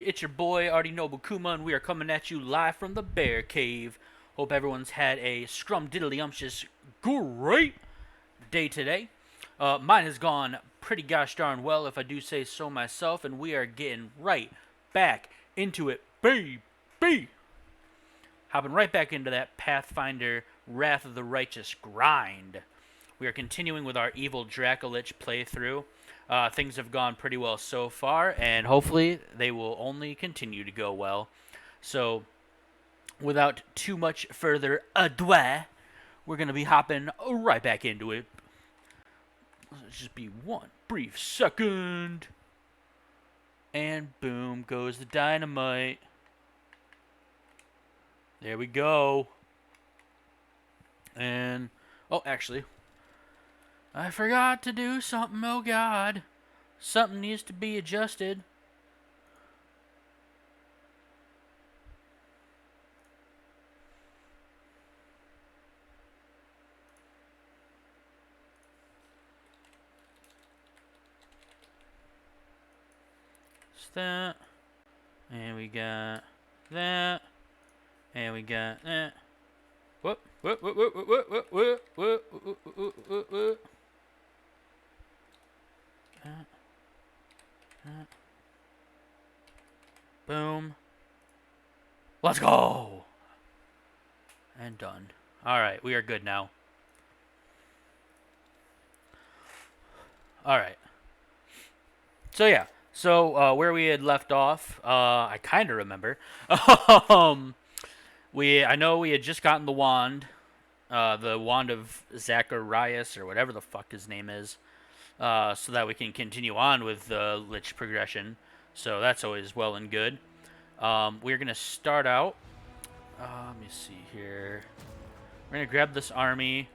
It's your boy Artinobu Kuma, and we are coming at you live from the Bear Cave. Hope everyone's had a scrum-diddly-umptious great day today. Mine has gone pretty gosh darn well, if I do say so myself, and we are getting right back into it, baby. Hopping right back into that Pathfinder Wrath of the Righteous grind. We are continuing with our evil Dracolich playthrough. Things have gone pretty well so far, and hopefully they will only continue to go well. So, without too much further ado, we're going to be hopping right back into it. Let's just be one brief second. And boom goes the dynamite. There we go. And, oh, actually, I forgot to do something, oh god. Something needs to be adjusted. It's that. And we got that. And we got that. Whoop, whoop, whoop, whoop, whoop, whoop, whoop, whoop, whoop, whoop, whoop, whoop. Boom. Let's go. And done. Alright, we are good now. Alright. So yeah. So where we had left off, I kind of remember. I know we had just gotten the wand of Zacharias, or whatever the fuck his name is, so that we can continue on with the Lich progression. So that's always well and good. We're going to start out. Let me see here. We're going to grab this army,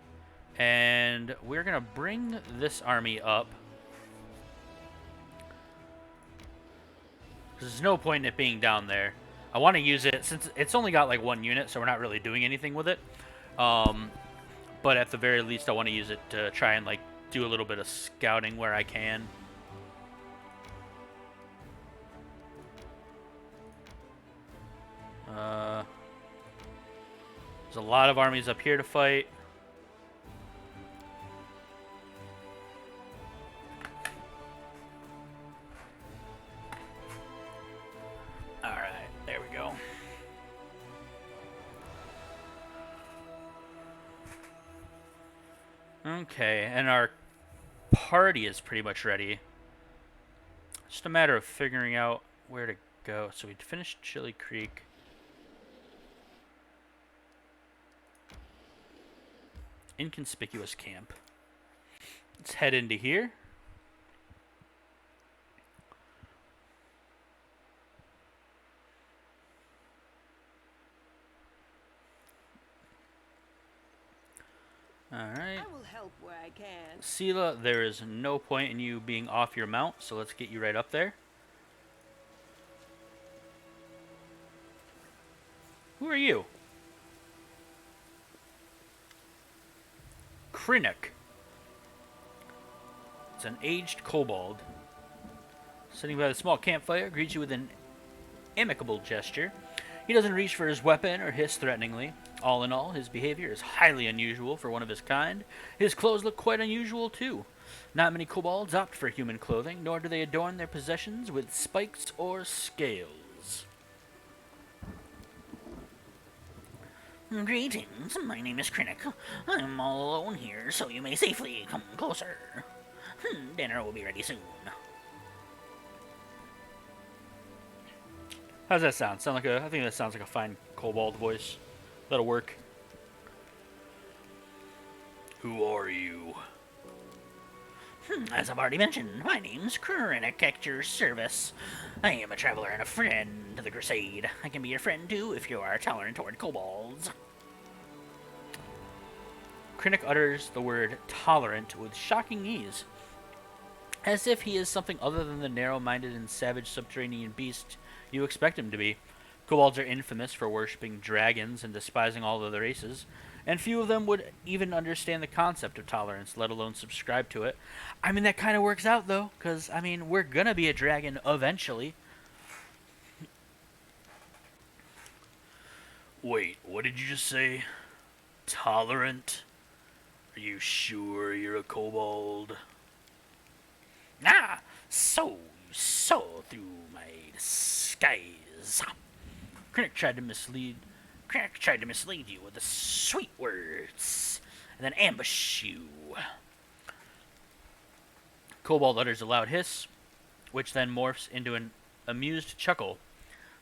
and we're going to bring this army up. There's no point in it being down there. I want to use it, since it's only got like one unit, so we're not really doing anything with it. But at the very least, I want to use it to try and like do a little bit of scouting where I can. There's a lot of armies up here to fight. Alright, there we go. Okay, and our party is pretty much ready. Just a matter of figuring out where to go. So we finished Chili Creek. Inconspicuous camp. Let's head into here. Alright. I will help where I can. Sela, there is no point in you being off your mount, so let's get you right up there. Who are you? Krennic. It's an aged kobold. Sitting by the small campfire, greets you with an amicable gesture. He doesn't reach for his weapon or hiss threateningly. All in all, his behavior is highly unusual for one of his kind. His clothes look quite unusual, too. Not many kobolds opt for human clothing, nor do they adorn their possessions with spikes or scales. Greetings, my name is Krennic. I'm all alone here, so you may safely come closer. Dinner will be ready soon. How's that sound? I think that sounds like a fine kobold voice. That'll work. Who are you? As I've already mentioned, my name's Krennic at your service. I am a traveler and a friend to the Crusade. I can be your friend too if you are tolerant toward kobolds. Krennic utters the word tolerant with shocking ease, as if he is something other than the narrow-minded and savage subterranean beast you expect him to be. Kobolds are infamous for worshipping dragons and despising all other races, and few of them would even understand the concept of tolerance, let alone subscribe to it. I mean, that kind of works out, though, because, I mean, we're gonna be a dragon eventually. Wait, what did you just say? Tolerant? Are you sure you're a kobold? Ah, so you saw through my disguise. Krennic tried to mislead. Crack tried to mislead you with the sweet words, and then ambush you. Kobold utters a loud hiss, which then morphs into an amused chuckle.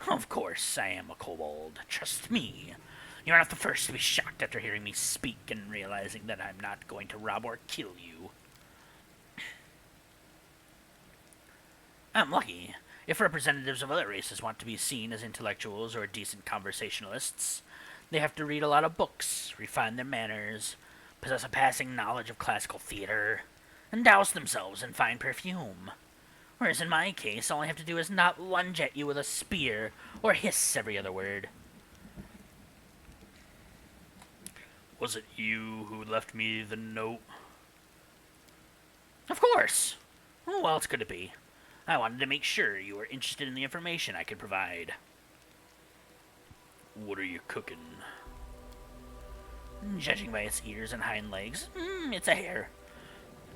Of course, I am a kobold. Trust me. You're not the first to be shocked after hearing me speak and realizing that I'm not going to rob or kill you. I'm lucky. If representatives of other races want to be seen as intellectuals or decent conversationalists, they have to read a lot of books, refine their manners, possess a passing knowledge of classical theater, and douse themselves in fine perfume. Whereas in my case, all I have to do is not lunge at you with a spear or hiss every other word. Was it you who left me the note? Of course. Who else could it be? I wanted to make sure you were interested in the information I could provide. What are you cooking? Judging by its ears and hind legs, it's a hare.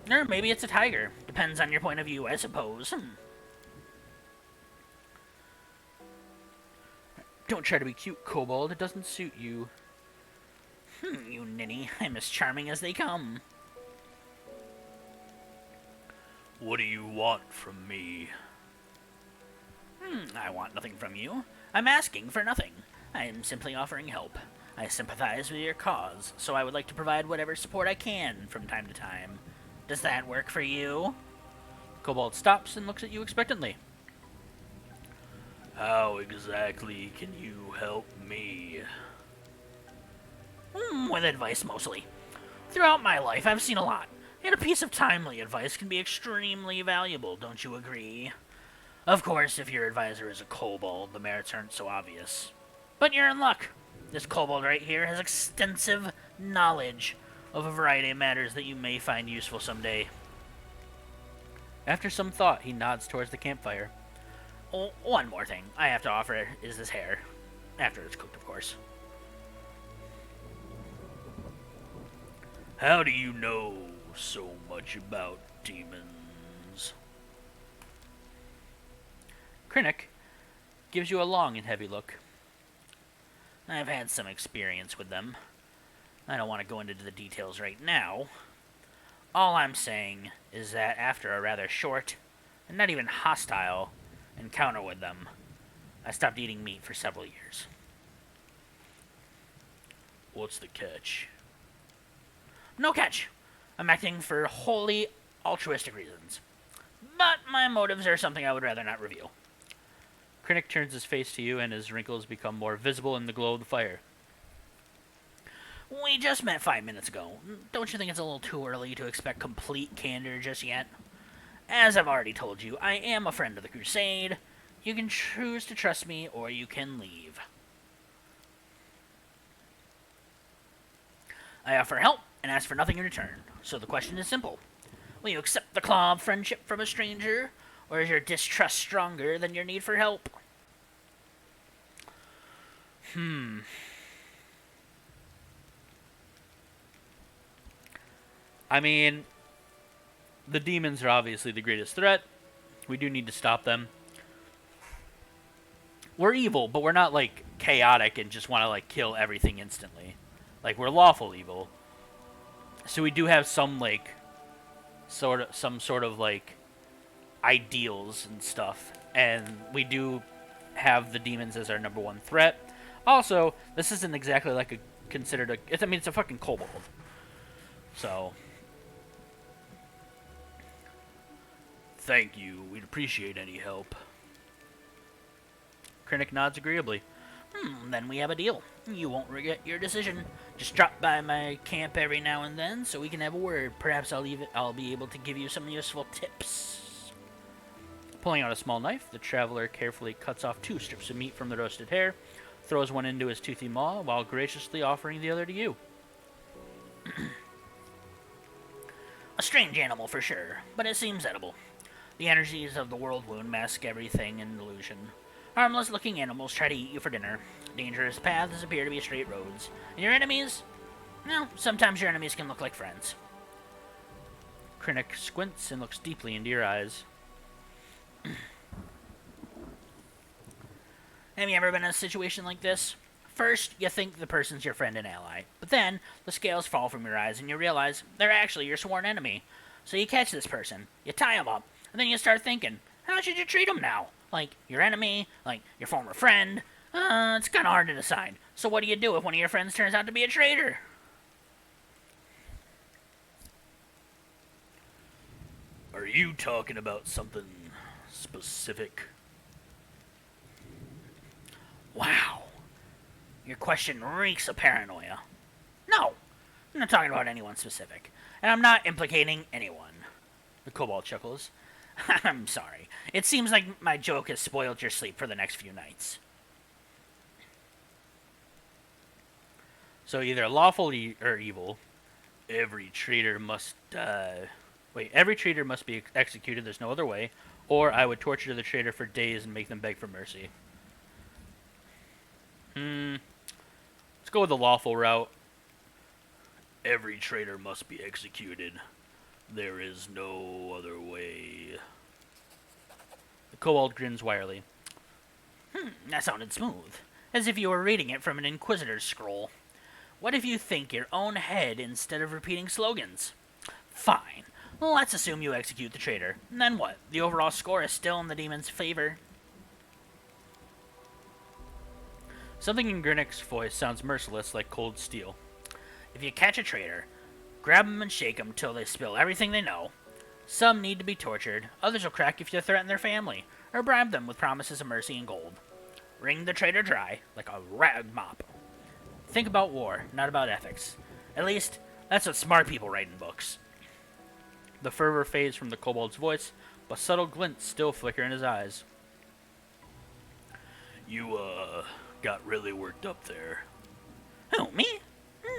Or maybe it's a tiger. Depends on your point of view, I suppose. Don't try to be cute, kobold. It doesn't suit you. You ninny. I'm as charming as they come. What do you want from me? I want nothing from you. I'm asking for nothing. I am simply offering help. I sympathize with your cause, so I would like to provide whatever support I can from time to time. Does that work for you? Kobold stops and looks at you expectantly. How exactly can you help me? With advice, mostly. Throughout my life, I've seen a lot, and a piece of timely advice can be extremely valuable, don't you agree? Of course, if your advisor is a kobold, the merits aren't so obvious. But you're in luck. This kobold right here has extensive knowledge of a variety of matters that you may find useful someday. After some thought, he nods towards the campfire. Oh, one more thing I have to offer is this hair. After it's cooked, of course. How do you know so much about demons? Krennic gives you a long and heavy look. I've had some experience with them. I don't want to go into the details right now. All I'm saying is that after a rather short, and not even hostile, encounter with them, I stopped eating meat for several years. What's the catch? No catch. I'm acting for wholly altruistic reasons. But my motives are something I would rather not reveal. Krennic turns his face to you, and his wrinkles become more visible in the glow of the fire. We just met 5 minutes ago. Don't you think it's a little too early to expect complete candor just yet? As I've already told you, I am a friend of the Crusade. You can choose to trust me, or you can leave. I offer help and ask for nothing in return. So the question is simple. Will you accept the claw of friendship from a stranger, or is your distrust stronger than your need for help? I mean, the demons are obviously the greatest threat. We do need to stop them. We're evil, but we're not, like, chaotic and just want to, like, kill everything instantly. Like, we're lawful evil. So we do have some, like, some sort of, like, ideals and stuff. And we do have the demons as our number one threat. Also, this isn't exactly like a considered a... it's a fucking kobold. So... Thank you. We'd appreciate any help. Krennic nods agreeably. Then we have a deal. You won't regret your decision. Just drop by my camp every now and then so we can have a word. Perhaps I'll be able to give you some useful tips. Pulling out a small knife, the traveler carefully cuts off 2 strips of meat from the roasted hare, throws one into his toothy maw, while graciously offering the other to you. A strange animal for sure, but it seems edible. The energies of the world wound mask everything in illusion. Harmless-looking animals try to eat you for dinner. Dangerous paths appear to be straight roads. And your enemies? No, sometimes your enemies can look like friends. Krennic squints and looks deeply into your eyes. Have you ever been in a situation like this? First, you think the person's your friend and ally, but then the scales fall from your eyes and you realize they're actually your sworn enemy. So you catch this person, you tie them up, and then you start thinking, how should you treat them now? Like your enemy, like your former friend? It's kind of hard to decide. So what do you do if one of your friends turns out to be a traitor? Are you talking about something specific? Wow. Your question reeks of paranoia. No, I'm not talking about anyone specific. And I'm not implicating anyone. The kobold chuckles. I'm sorry. It seems like my joke has spoiled your sleep for the next few nights. So either lawful or evil, every traitor must every traitor must be executed, there's no other way, or I would torture the traitor for days and make them beg for mercy. Let's go with the lawful route. Every traitor must be executed. There is no other way. The kobold grins wryly. That sounded smooth. As if you were reading it from an Inquisitor's scroll. What if you think your own head instead of repeating slogans? Fine. Let's assume you execute the traitor. And then what? The overall score is still in the demon's favor. Something in Grinnick's voice sounds merciless, like cold steel. If you catch a traitor, grab them and shake them till they spill everything they know. Some need to be tortured, others will crack if you threaten their family, or bribe them with promises of mercy and gold. Wring the traitor dry, like a rag mop. Think about war, not about ethics. At least, that's what smart people write in books. The fervor fades from the kobold's voice, but subtle glints still flicker in his eyes. You, got really worked up there. Who, me?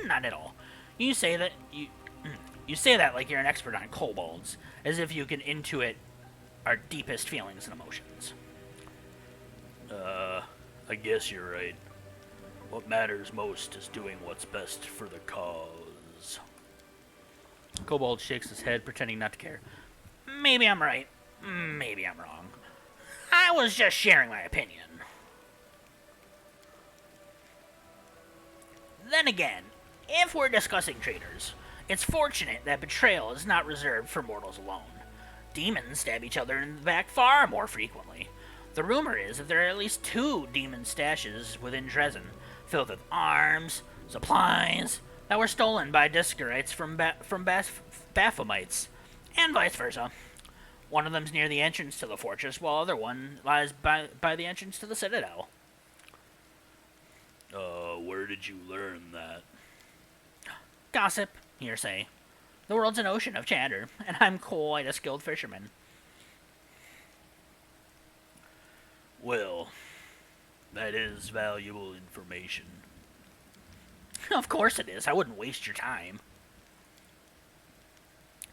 Not at all. You say that like you're an expert on kobolds, as if you can intuit our deepest feelings and emotions. I guess you're right. What matters most is doing what's best for the cause. Kobold shakes his head, pretending not to care. Maybe I'm right. Maybe I'm wrong. I was just sharing my opinion. Then again, if we're discussing traitors, it's fortunate that betrayal is not reserved for mortals alone. Demons stab each other in the back far more frequently. The rumor is that there are at least 2 demon stashes within Dresden, filled with arms, supplies, that were stolen by Discarites from Baphomite's, and vice versa. One of them's near the entrance to the fortress, while the other one lies by the entrance to the citadel. Where did you learn that? Gossip, hearsay. The world's an ocean of chatter, and I'm quite a skilled fisherman. Well, that is valuable information. Of course it is. I wouldn't waste your time.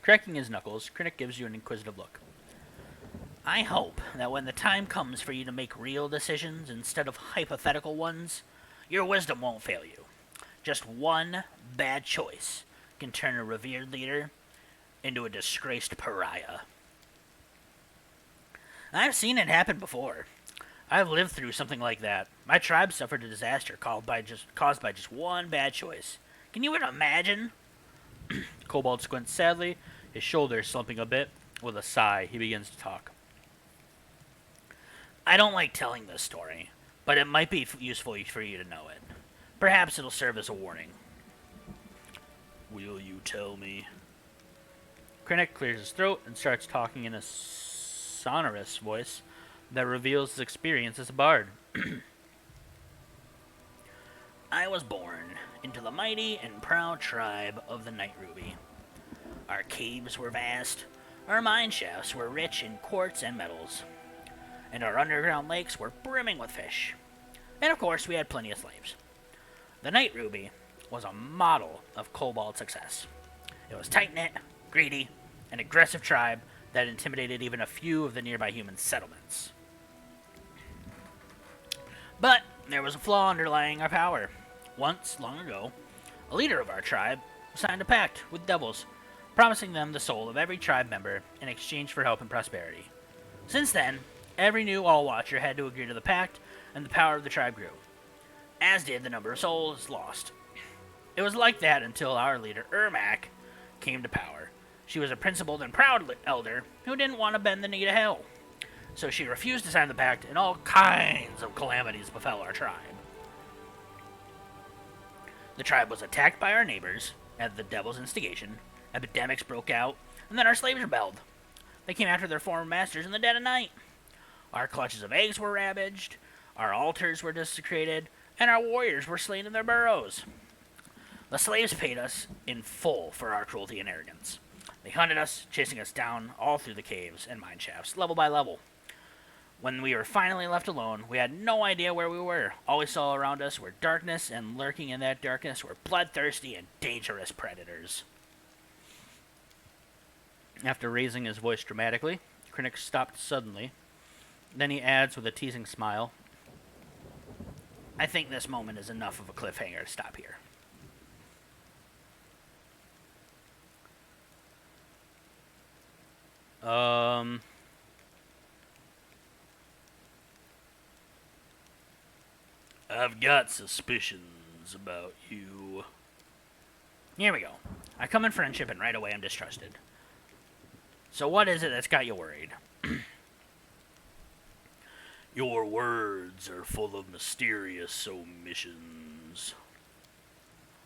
Cracking his knuckles, Krennic gives you an inquisitive look. I hope that when the time comes for you to make real decisions instead of hypothetical ones, your wisdom won't fail you. Just one bad choice can turn a revered leader into a disgraced pariah. I've seen it happen before. I've lived through something like that. My tribe suffered a disaster caused by just one bad choice. Can you even imagine? Kobold squints sadly, his shoulders slumping a bit. With a sigh, he begins to talk. I don't like telling this story, but it might be useful for you to know it. Perhaps it'll serve as a warning. Will you tell me? Krennic clears his throat and starts talking in a sonorous voice that reveals his experience as a bard. I was born into the mighty and proud tribe of the Night Ruby. Our caves were vast, our mine shafts were rich in quartz and metals, and our underground lakes were brimming with fish. And of course, we had plenty of slaves. The Night Ruby was a model of kobold success. It was tight-knit, greedy, an aggressive tribe that intimidated even a few of the nearby human settlements. But there was a flaw underlying our power. Once, long ago, a leader of our tribe signed a pact with devils, promising them the soul of every tribe member in exchange for help and prosperity. Since then, every new All Watcher had to agree to the pact, and the power of the tribe grew, as did the number of souls lost. It was like that until our leader, Ermac, came to power. She was a principled and proud elder who didn't want to bend the knee to hell. So she refused to sign the pact, and all kinds of calamities befell our tribe. The tribe was attacked by our neighbors at the devil's instigation, epidemics broke out, and then our slaves rebelled. They came after their former masters in the dead of night. Our clutches of eggs were ravaged, our altars were desecrated, and our warriors were slain in their burrows. The slaves paid us in full for our cruelty and arrogance. They hunted us, chasing us down all through the caves and mine shafts, level by level. When we were finally left alone, we had no idea where we were. All we saw around us were darkness, and lurking in that darkness were bloodthirsty and dangerous predators. After raising his voice dramatically, Krennic stopped suddenly. Then he adds with a teasing smile, I think this moment is enough of a cliffhanger to stop here. I've got suspicions about you. Here we go. I come in friendship, and right away I'm distrusted. So what is it that's got you worried? Your words are full of mysterious omissions.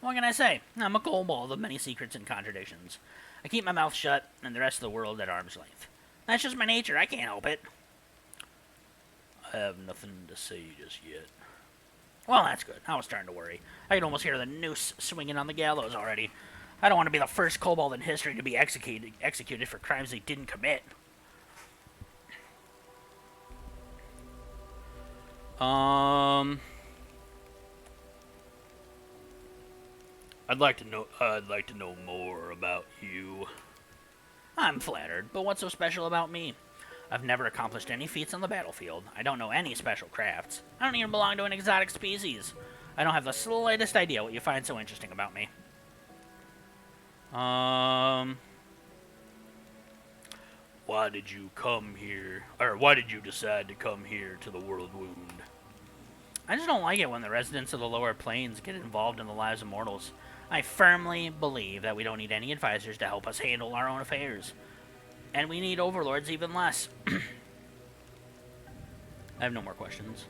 What can I say? I'm a kobold of many secrets and contradictions. I keep my mouth shut and the rest of the world at arm's length. That's just my nature. I can't help it. I have nothing to say just yet. Well, that's good. I was starting to worry. I could almost hear the noose swinging on the gallows already. I don't want to be the first kobold in history to be executed for crimes they didn't commit. I'd like to know more about you. I'm flattered, but what's so special about me? I've never accomplished any feats on the battlefield. I don't know any special crafts. I don't even belong to an exotic species. I don't have the slightest idea what you find so interesting about me. Why did you come here? Or why did you decide to come here to the World Wound? I just don't like it when the residents of the lower planes get involved in the lives of mortals. I firmly believe that we don't need any advisors to help us handle our own affairs. And we need overlords even less. I have no more questions.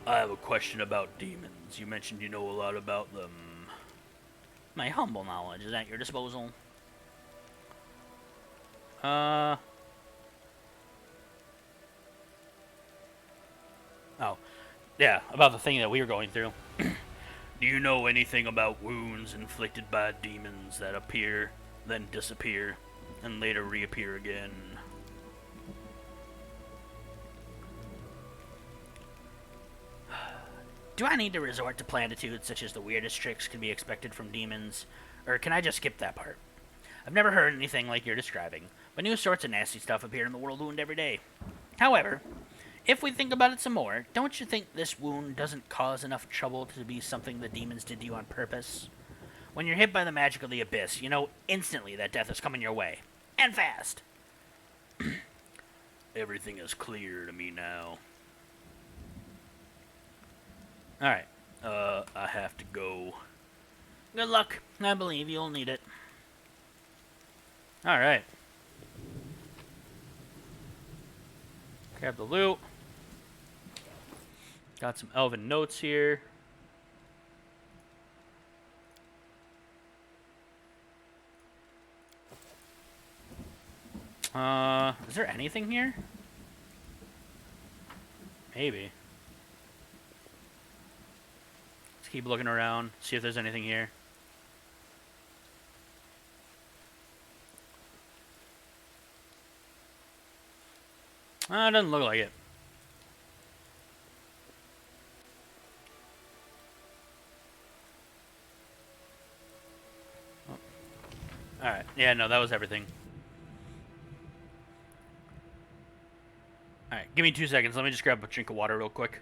I have a question about demons. You mentioned you know a lot about them. My humble knowledge is at your disposal. Oh. Yeah, about the thing that we were going through. Do you know anything about wounds inflicted by demons that appear, then disappear, and later reappear again? Do I need to resort to platitudes such as the weirdest tricks can be expected from demons? Or can I just skip that part? I've never heard anything like you're describing, but new sorts of nasty stuff appear in the World Wound every day. However, if we think about it some more, don't you think this wound doesn't cause enough trouble to be something the demons did to you on purpose? When you're hit by the magic of the abyss, you know instantly that death is coming your way. And fast. Everything is clear to me now. Alright. I have to go. Good luck. I believe you'll need it. Alright. Grab the loot. Got some elven notes here. Is there anything here? Maybe. Let's keep looking around, see if there's anything here. It doesn't look like it. Oh. Alright, yeah, no, that was everything. Alright, give me 2 seconds. Let me just grab a drink of water real quick.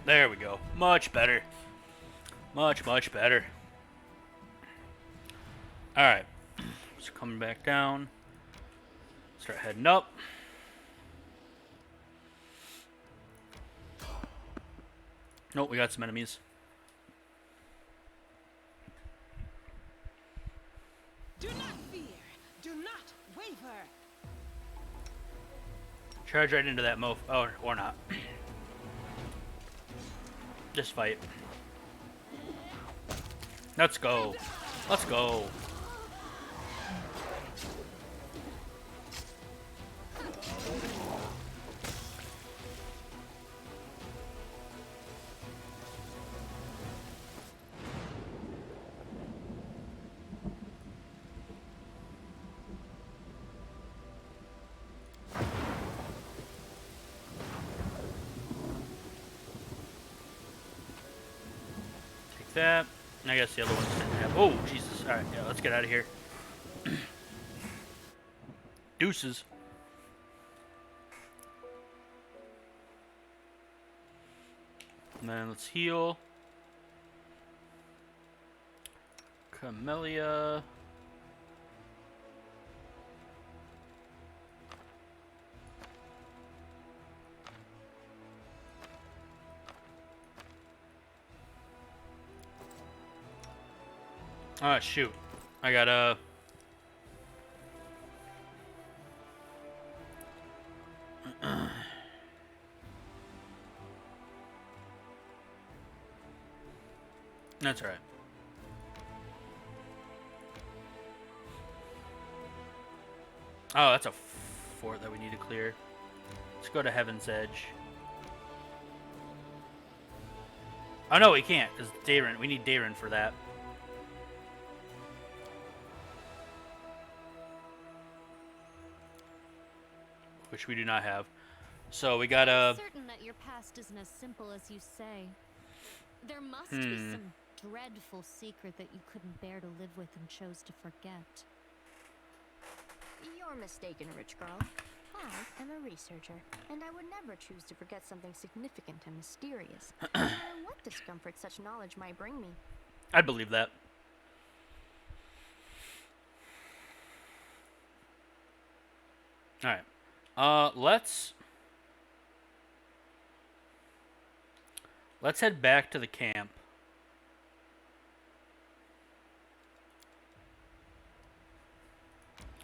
There we go. Much better. Much, much better. Alright. So coming back down. Start heading up. Nope, we got some enemies. Do not fear. Do not waver. Charge right into that mofo. Oh, or not. Just fight. Let's go. Let's go. Take that. I guess the other ones didn't have. Oh, Jesus. Alright, yeah, let's get out of here. Deuces. And then let's heal. Camellia. Ah, shoot. I gotta... That's alright. Oh, that's a fort that we need to clear. Let's go to Heaven's Edge. Oh no, we can't, because Dayron. We need Dayron for that. Which we do not have. So we gotta... I'm certain that your past isn't as simple as you say. There must be some dreadful secret that you couldn't bear to live with and chose to forget. You're mistaken, rich girl. I am a researcher, and I would never choose to forget something significant and mysterious, no matter what discomfort such knowledge might bring me. I believe that. Alright. Let's head back to the camp.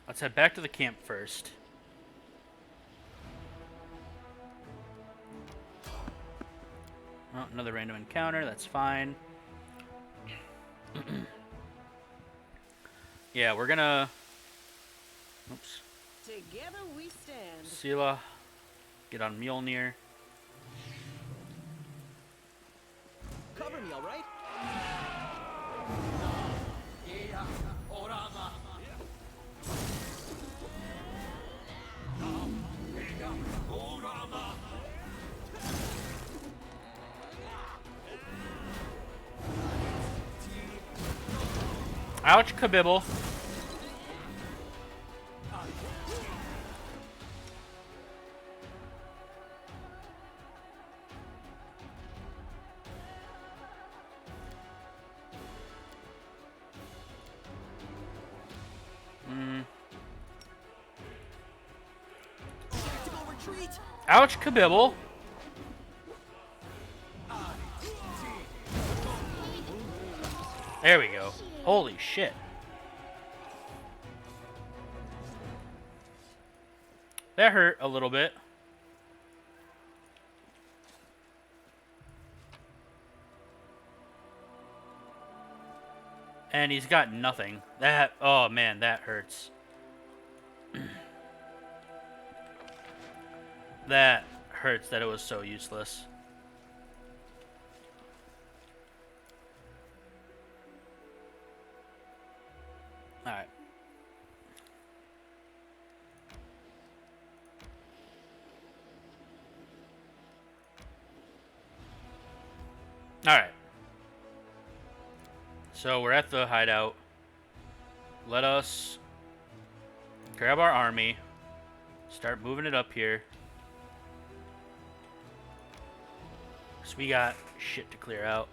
Let's head back to the camp first. Oh, another random encounter, that's fine. Yeah, we're gonna... Oops. Together we stand. Sela, get on Mjolnir. Cover me, all right? Ouch, kabibble. Ouch, kabibble. There we go. Holy shit. That hurt a little bit. And he's got nothing. That, oh man, that hurts. That hurts that it was so useless. Alright. Alright. So we're at the hideout. Let us grab our army. Start moving it up here. So we got shit to clear out.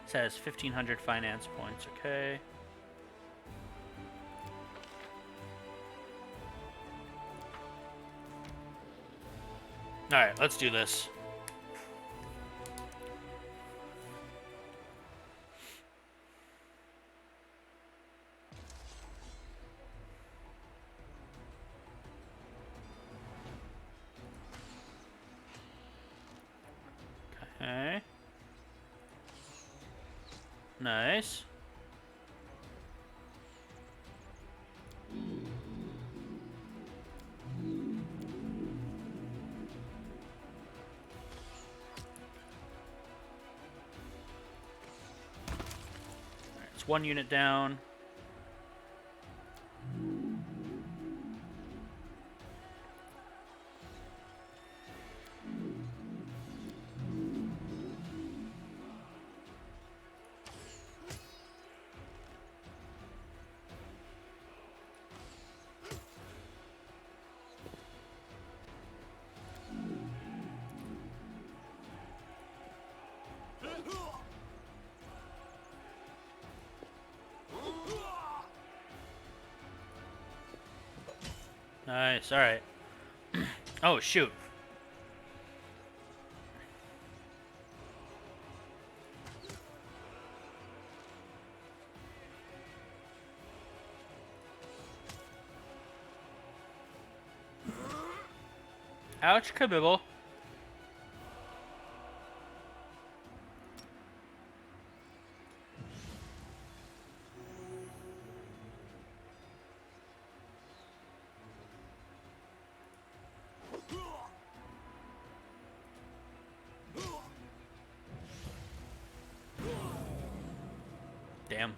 Says 1,500 finance points. Okay. All right, let's do this. Okay. Nice. Alright, it's 1 unit down. Nice, alright. Oh, shoot. Ouch, kabibble. Damn.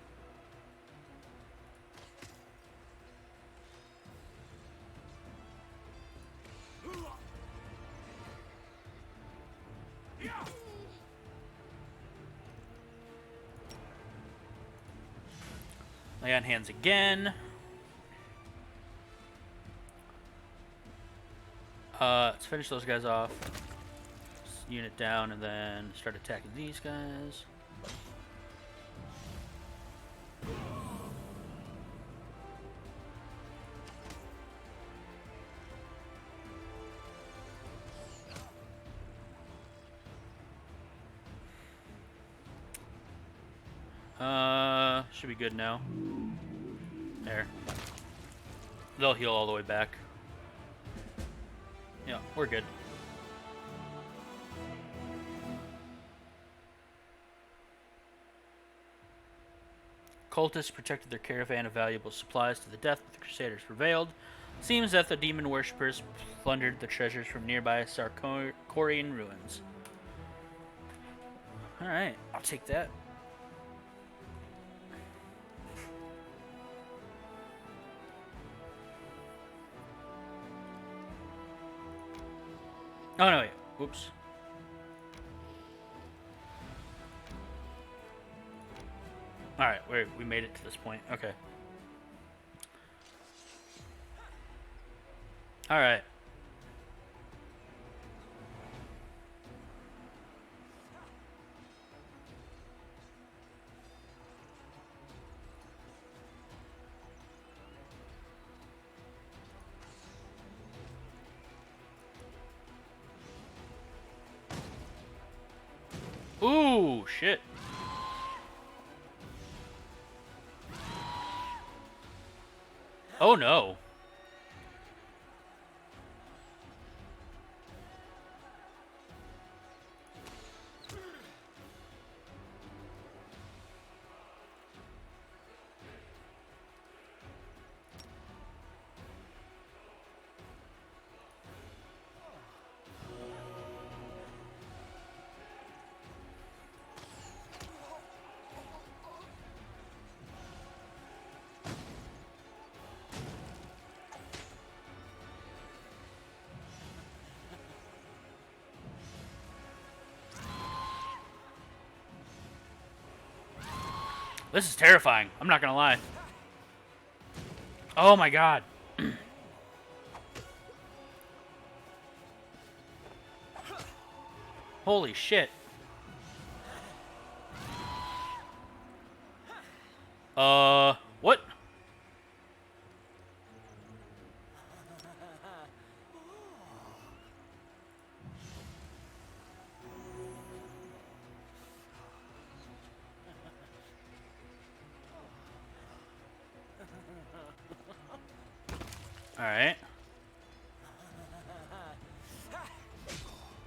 Lay on hands again. Let's finish those guys off. Unit down and then start attacking these guys. Should be good now. There. They'll heal all the way back. Yeah, we're good. Cultists protected their caravan of valuable supplies to the death, but the Crusaders prevailed. Seems that the demon worshippers plundered the treasures from nearby Sarkorian ruins. Alright, I'll take that. Oh, no, wait. Whoops. Alright, we made it to this point. Okay. Alright. Ooh, shit. Oh no. This is terrifying. I'm not gonna lie. Oh my god. Holy shit. What? Alright.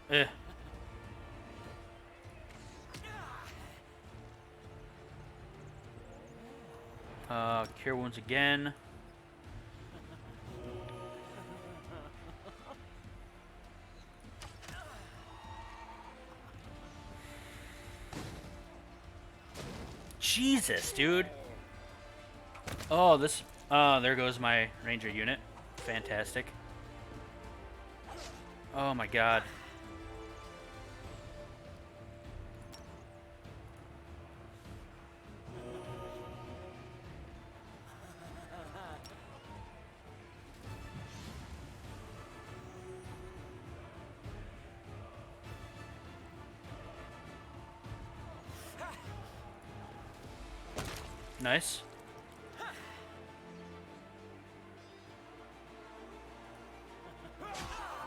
Eh. Cure wounds again. Jesus, dude. Oh, this... there goes my ranger unit. Fantastic. Oh my god. Nice.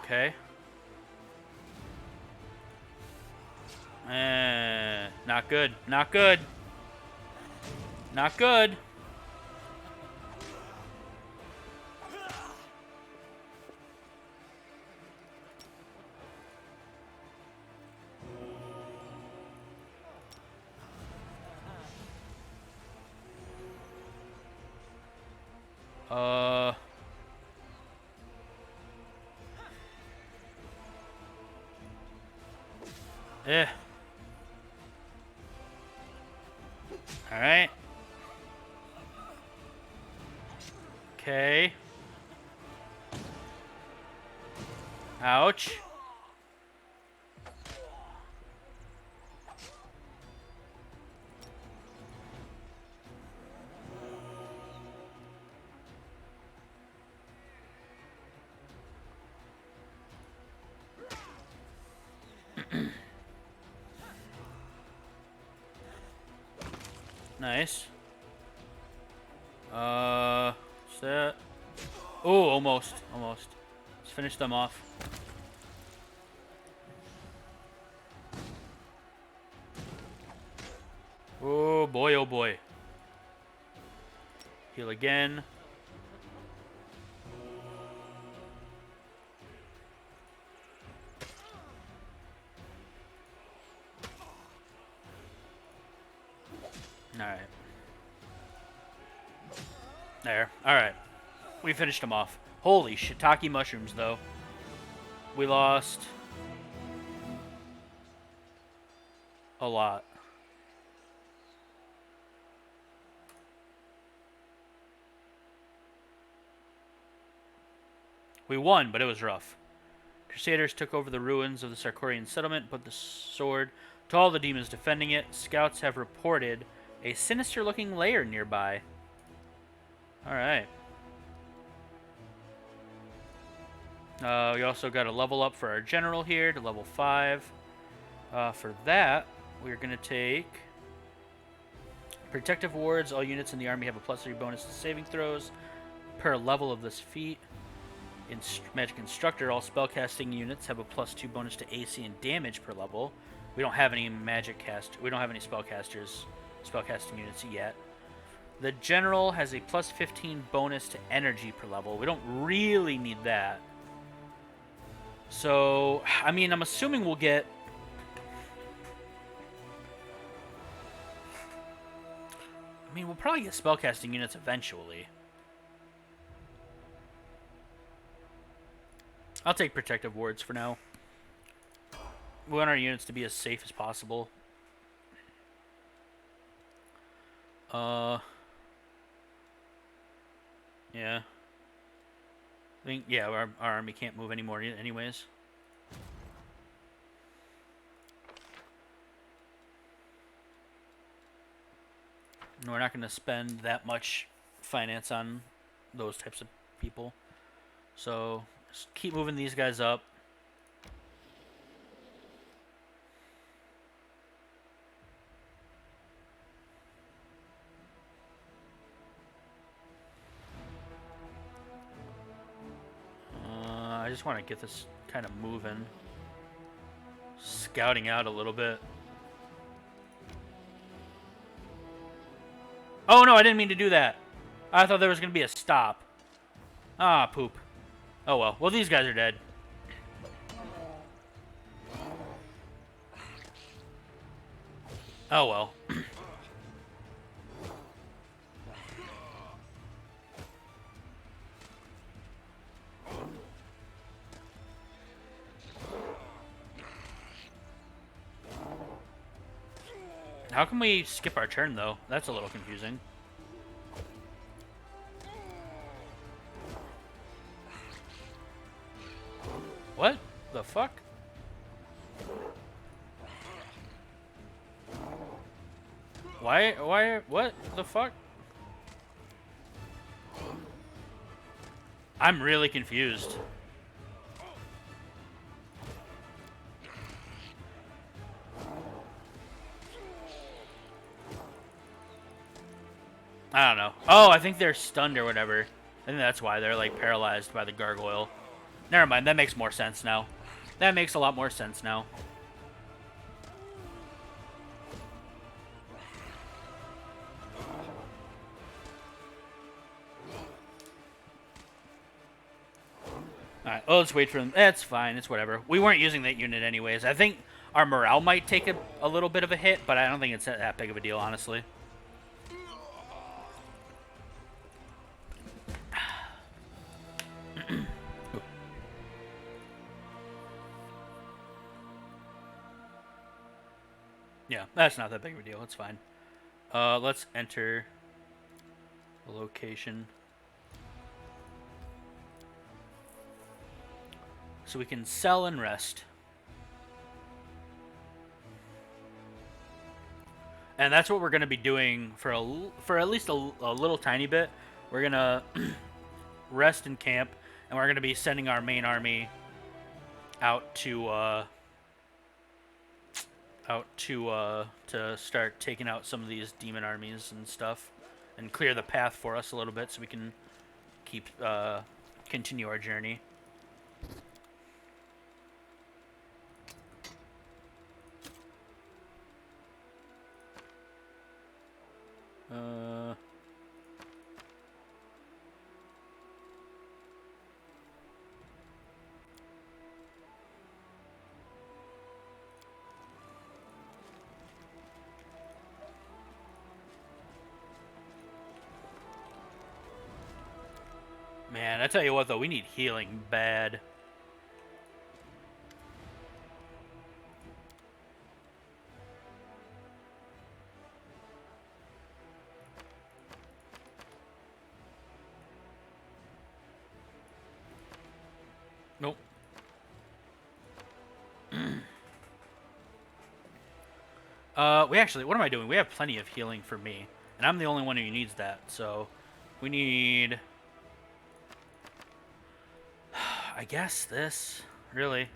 Okay. Not good. Not good. Not good. Eh. Alright. Okay. Ouch. Nice. Set. Oh, almost. Almost. Let's finish them off. Oh boy, oh boy. Heal again. Alright. There. Alright. We finished them off. Holy shiitake mushrooms, though. We lost a lot. We won, but it was rough. Crusaders took over the ruins of the Sarkorian settlement, put the sword to all the demons defending it. Scouts have reported a sinister-looking lair nearby. Alright. We also got a level up for our general here to level 5. For that, we're going to take Protective Wards. All units in the army have a +3 bonus to saving throws per level of this feat. Magic Instructor, all spellcasting units have a +2 bonus to AC and damage per level. We don't have any we don't have any spellcasting units yet. The General has a +15 bonus to energy per level. We don't really need that. So, I mean, I'm assuming we'll get... I mean, we'll probably get spellcasting units eventually. I'll take Protective Wards for now. We want our units to be as safe as possible. Yeah. I think, yeah, our army can't move anymore anyways. We're not going to spend that much finance on those types of people. So just keep moving these guys up. I just want to get this kind of moving. Scouting out a little bit. Oh no, I didn't mean to do that. I thought there was going to be a stop. Ah, poop. Oh well. Well, these guys are dead. Oh well. How can we skip our turn, though? That's a little confusing. What the fuck? What the fuck? I'm really confused. I don't know. Oh, I think they're stunned or whatever. I think that's why they're like paralyzed by the gargoyle. Never mind, that makes more sense now. That makes a lot more sense now. Alright, well, let's wait for them. That's fine, it's whatever. We weren't using that unit anyways. I think our morale might take a little bit of a hit, but I don't think it's that big of a deal, honestly. Yeah, that's not that big of a deal. It's fine. Let's enter the location. So we can sell and rest. And that's what we're going to be doing for at least a little tiny bit. We're going to rest in camp, and we're going to be sending our main army out to to start taking out some of these demon armies and stuff, and clear the path for us a little bit so we can keep continue our journey. Man, I tell you what though, we need healing bad. Nope. We actually, what am I doing? We have plenty of healing for me, and I'm the only one who needs that. So, we need, I guess this, really.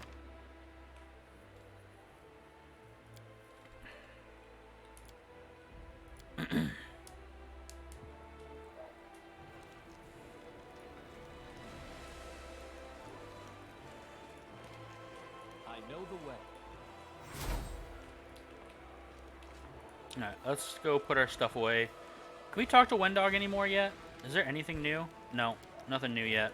Alright, let's go put our stuff away. Can we talk to Wendog anymore yet? Is there anything new? No, nothing new yet.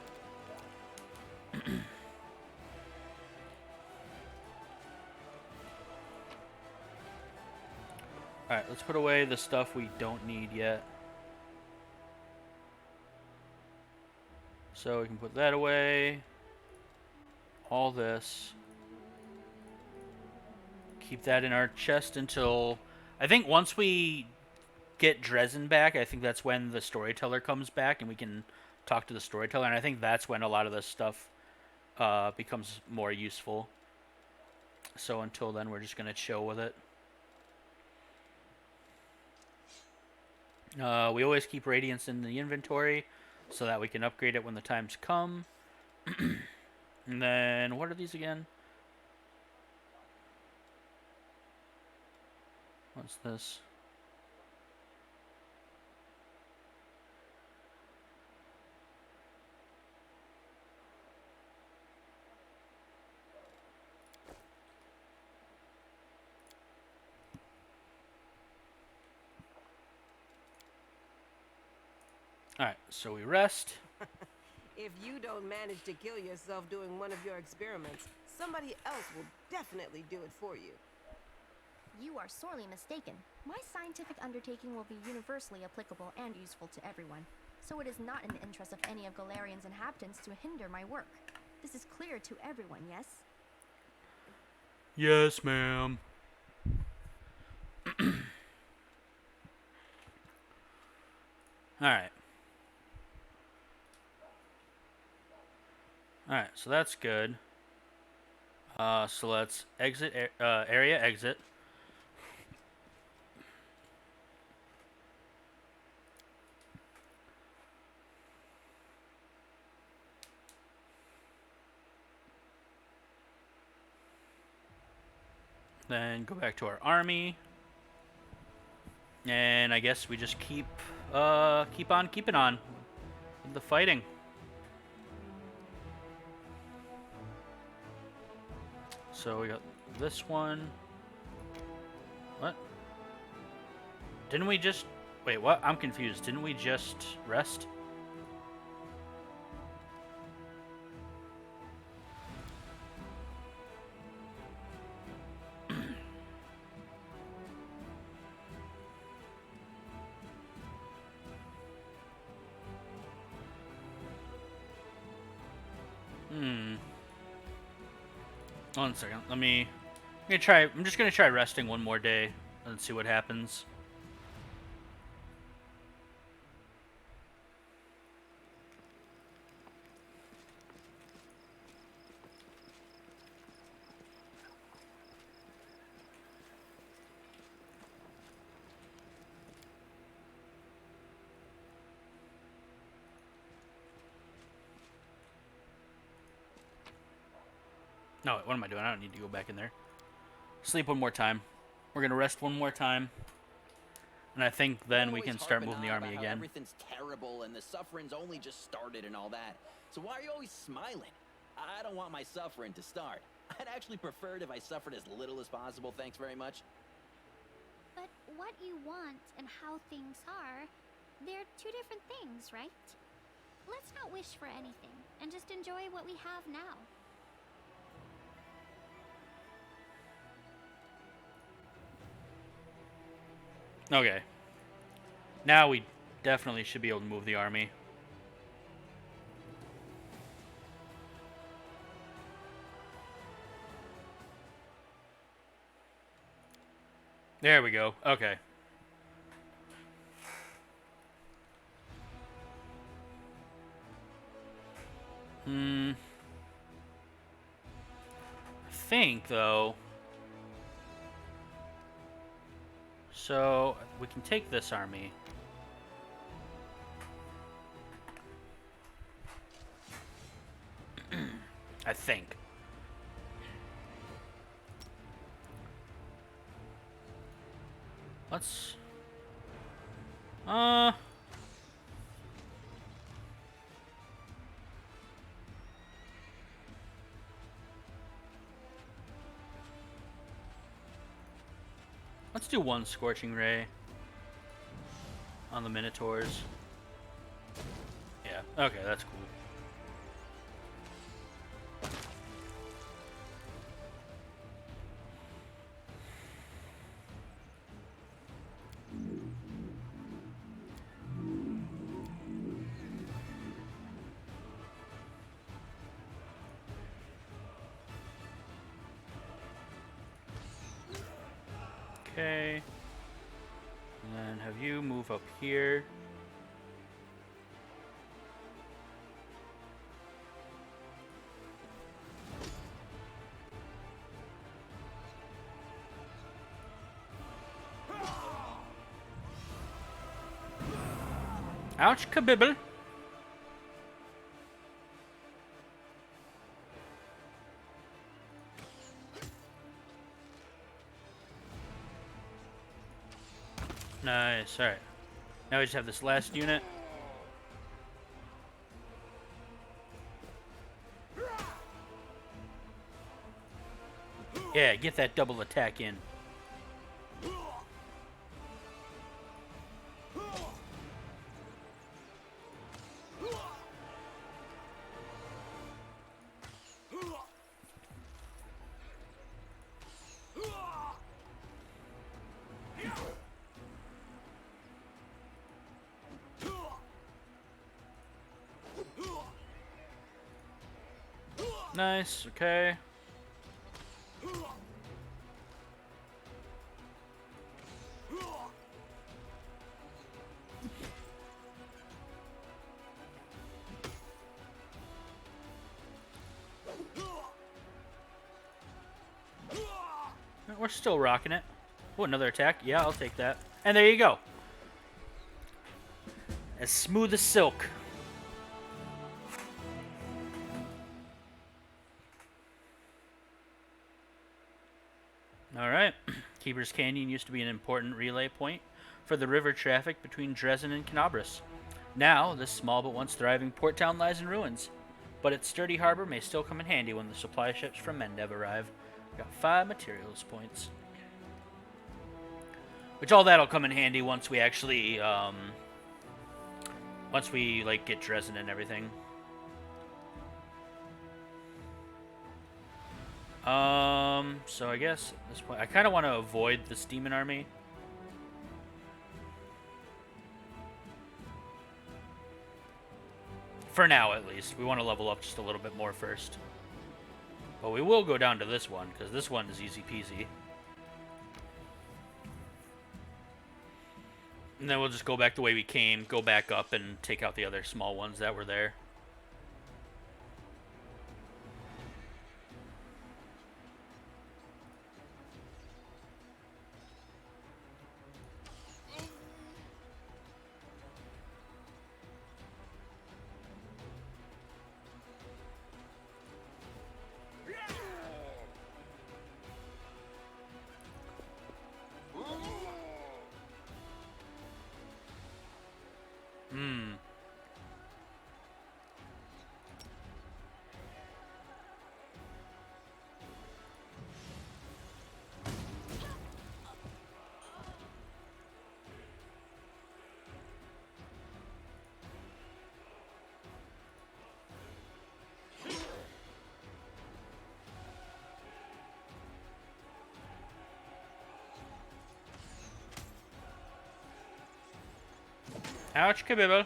Alright, let's put away the stuff we don't need yet. So we can put that away. All this. Keep that in our chest until... I think once we get Dresden back, I think that's when the storyteller comes back and we can talk to the storyteller. And I think that's when a lot of this stuff becomes more useful. So until then, we're just going to chill with it. We always keep Radiance in the inventory so that we can upgrade it when the times come. And then, what are these again? What's this? Alright, so we rest. If you don't manage to kill yourself doing one of your experiments, somebody else will definitely do it for you. You are sorely mistaken. My scientific undertaking will be universally applicable and useful to everyone. So it is not in the interest of any of Galarian's inhabitants to hinder my work. This is clear to everyone, yes? Yes, ma'am. Alright. Alright, so that's good. So let's exit, area exit. Then go back to our army. And I guess we just keep on keeping on with the fighting. So we got this one. What? Didn't we just... Wait, what? I'm confused. Didn't we just rest? One second. I'm just gonna try resting one more day and see what happens. No, what am I doing? I don't need to go back in there. Sleep one more time. We're gonna rest one more time. And I think then we can start moving the army again. Everything's terrible and the suffering's only just started and all that. So why are you always smiling? I don't want my suffering to start. I'd actually prefer it if I suffered as little as possible, thanks very much. But what you want and how things are, they're two different things, right? Let's not wish for anything and just enjoy what we have now. Okay. Now we definitely should be able to move the army. There we go. Okay. I think, though... So, we can take this army. I think. Let's... Let's do one Scorching Ray on the Minotaurs. Yeah, okay, that's cool. Okay. And then have you move up here. Ouch, kabibble. Nice, alright. Now we just have this last unit. Yeah, get that double attack in. Nice, okay. We're still rocking it. Oh, another attack. Yeah, I'll take that. And there you go. As smooth as silk. Alright. Keeper's Canyon used to be an important relay point for the river traffic between Dresden and Canabras. Now, this small but once thriving port town lies in ruins, but its sturdy harbor may still come in handy when the supply ships from Mendev arrive. Got 5 materials points. Which all that'll come in handy once we actually, once we, like, get Dresden and everything. So I guess at this point, I kind of want to avoid this demon army. For now, at least. We want to level up just a little bit more first. But we will go down to this one, because this one is easy peasy. And then we'll just go back the way we came, go back up, and take out the other small ones that were there. Ouch, kabibble.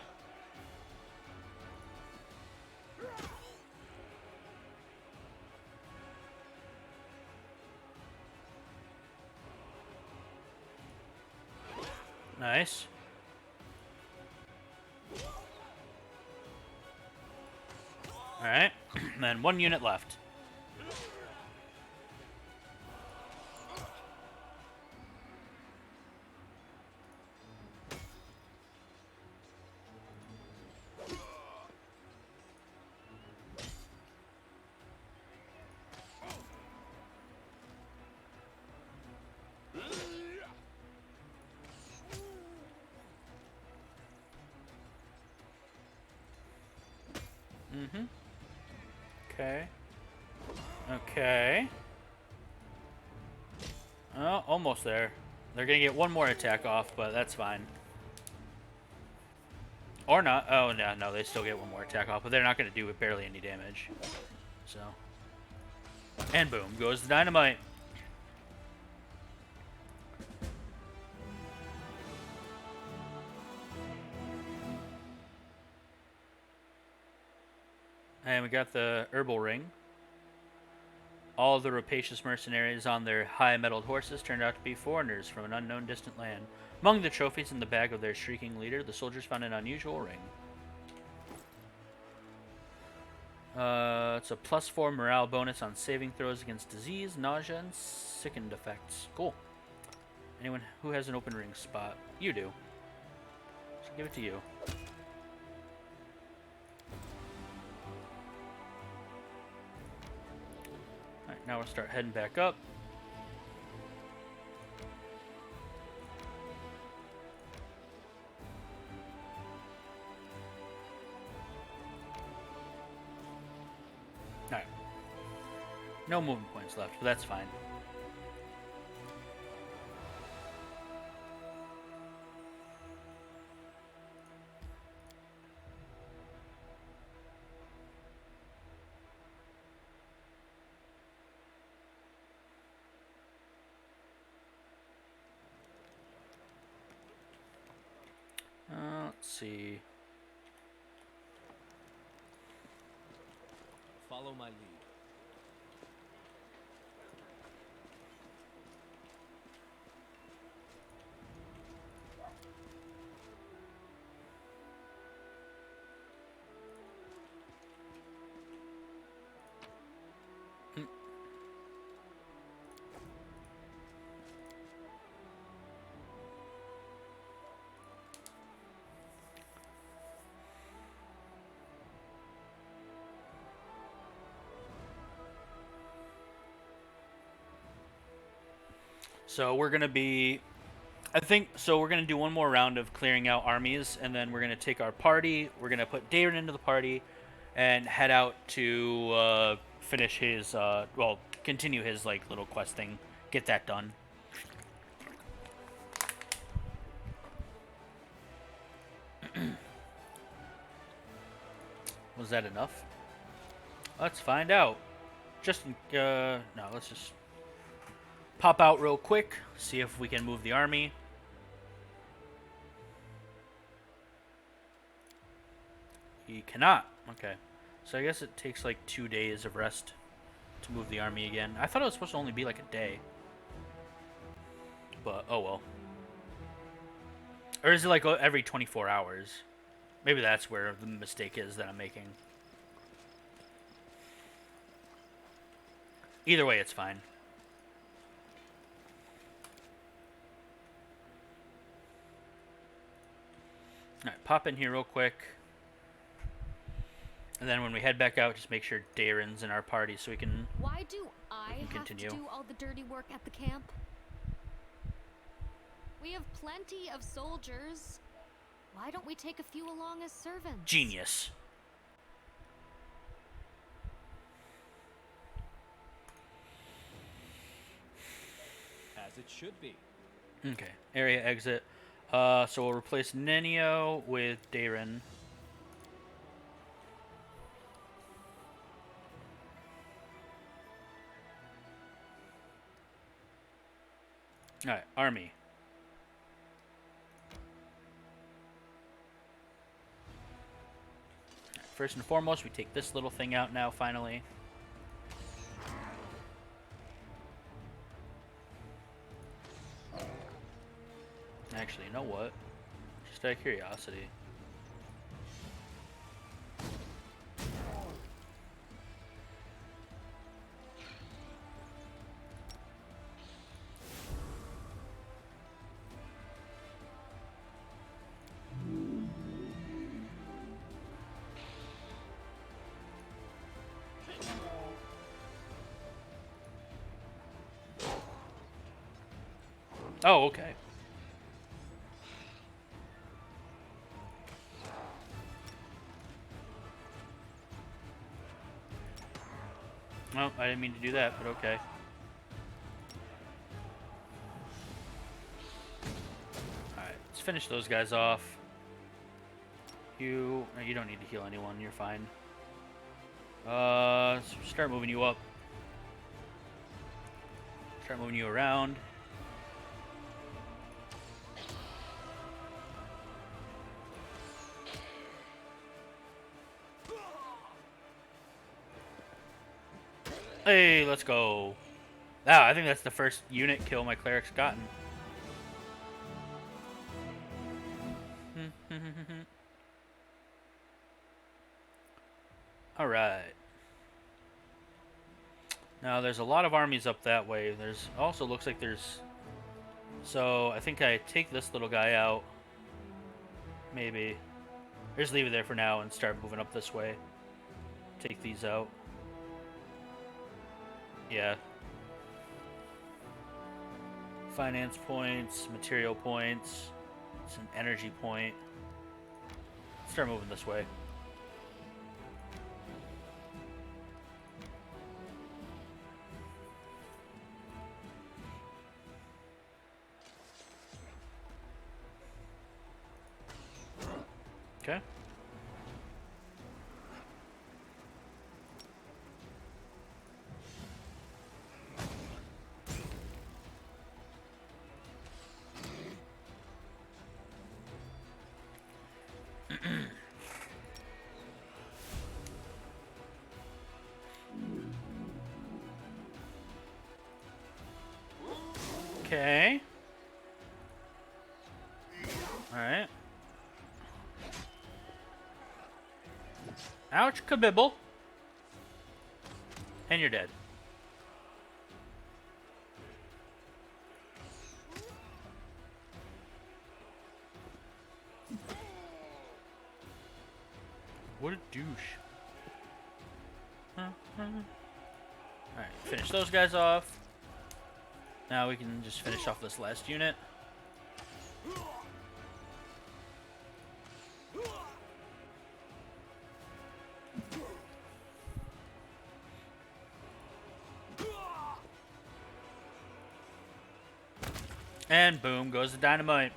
Nice. Alright, then 1 unit left. Okay. Okay. Oh, almost there. They're gonna get 1 more attack off, but that's fine. Or not. Oh, no, they still get 1 more attack off, but they're not gonna do barely any damage. So. And boom, goes the dynamite. And we got the herbal ring. All of the rapacious mercenaries on their high-mettled horses turned out to be foreigners from an unknown distant land. Among the trophies in the bag of their shrieking leader, the soldiers found an unusual ring. It's a +4 morale bonus on saving throws against disease, nausea, and sickened effects. Cool. Anyone who has an open ring spot? You do. So give it to you. now we'll start heading back up. Alright. No movement points left, but that's fine. Let's see. Follow my lead. So we're gonna be, I think, so we're gonna do one more round of clearing out armies, and then we're gonna take our party. We're gonna put Darren into the party, and head out to finish his, well, continue his like little quest thing, get that done. Was that enough? Let's find out. Just, no, let's just pop out real quick, see if we can move the army. He cannot. Okay. So I guess it takes like 2 days of rest to move the army again. I thought it was supposed to only be like a day. But, oh well. Or is it like every 24 hours? Maybe that's where the mistake is that I'm making. Either way, it's fine. Alright, pop in here real quick. And then when we head back out, just make sure Darren's in our party so we can... Why do I have continue. to do all the dirty work at the camp? We have plenty of soldiers. Why don't we take a few along as servants? Genius. As it should be. Okay, area exit. So we'll replace Nenio with Darren. Alright, army. First and foremost, we take this little thing out now, finally. Actually, you know what? Just out of curiosity. Oh, okay. Oh, I didn't mean to do that, but okay. Alright, let's finish those guys off. You don't need to heal anyone, you're fine. Let's start moving you up. Start moving you around. Hey, let's go. Ah, I think that's the first unit kill my cleric's gotten. Alright. Now, there's a lot of armies up that way. There's also looks like there's... So, I think I take this little guy out. Maybe. Just leave it there for now and start moving up this way. Take these out. Yeah. Finance points, material points, it's an energy point. Start moving this way. Okay. Okay. Alright. Ouch, kabibble. And you're dead. What a douche. Alright, finish those guys off. Now we can just finish off this last unit. And boom goes the dynamite.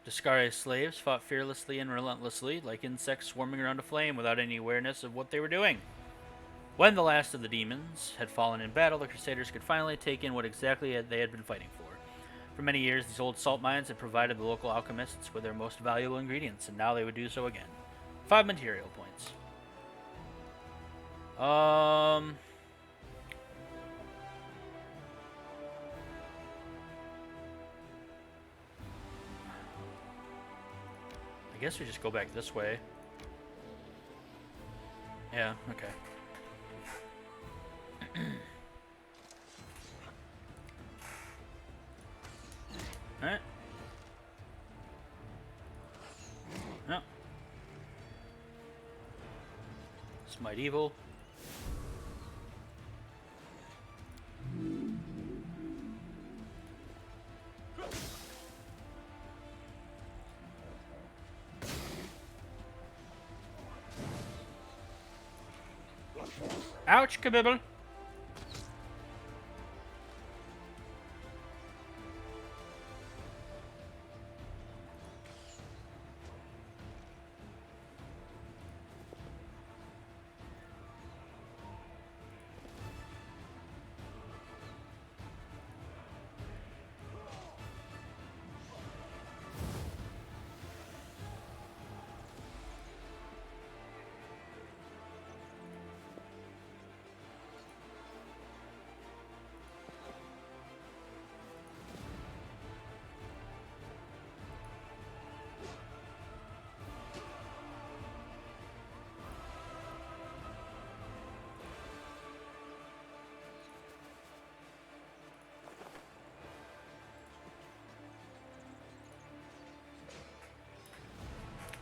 Discarded slaves fought fearlessly and relentlessly, like insects swarming around a flame without any awareness of what they were doing. When the last of the demons had fallen in battle, the Crusaders could finally take in what exactly they had been fighting for. For many years, these old salt mines had provided the local alchemists with their most valuable ingredients, and now they would do so again. 5 material points. I guess we just go back this way. Yeah, okay. Alright. No. Smite evil. Ouch, kabibble.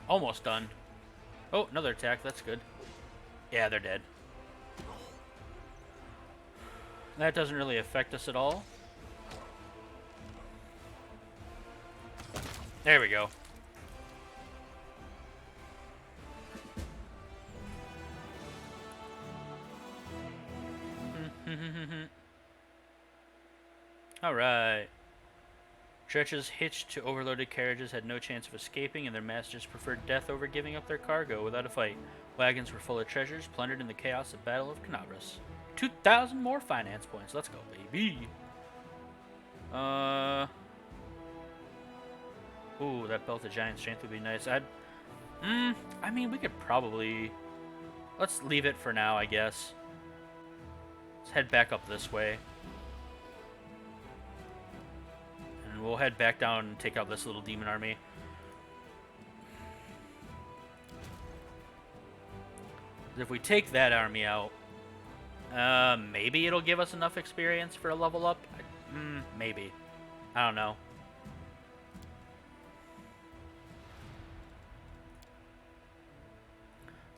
Almost done. Oh, another attack. That's good. Yeah, they're dead. That doesn't really affect us at all. There we go. Alright. Treacherous hitched to overloaded carriages had no chance of escaping, and their masters preferred death over giving up their cargo without a fight. Wagons were full of treasures, plundered in the chaos of Battle of Canabras. 2,000 more finance points. Let's go, baby. Ooh, that belt of giant strength would be nice. I mean, we could probably... Let's leave it for now, I guess. Let's head back up this way. And we'll head back down and take out this little demon army. If we take that army out, maybe it'll give us enough experience for a level up. Maybe. I don't know.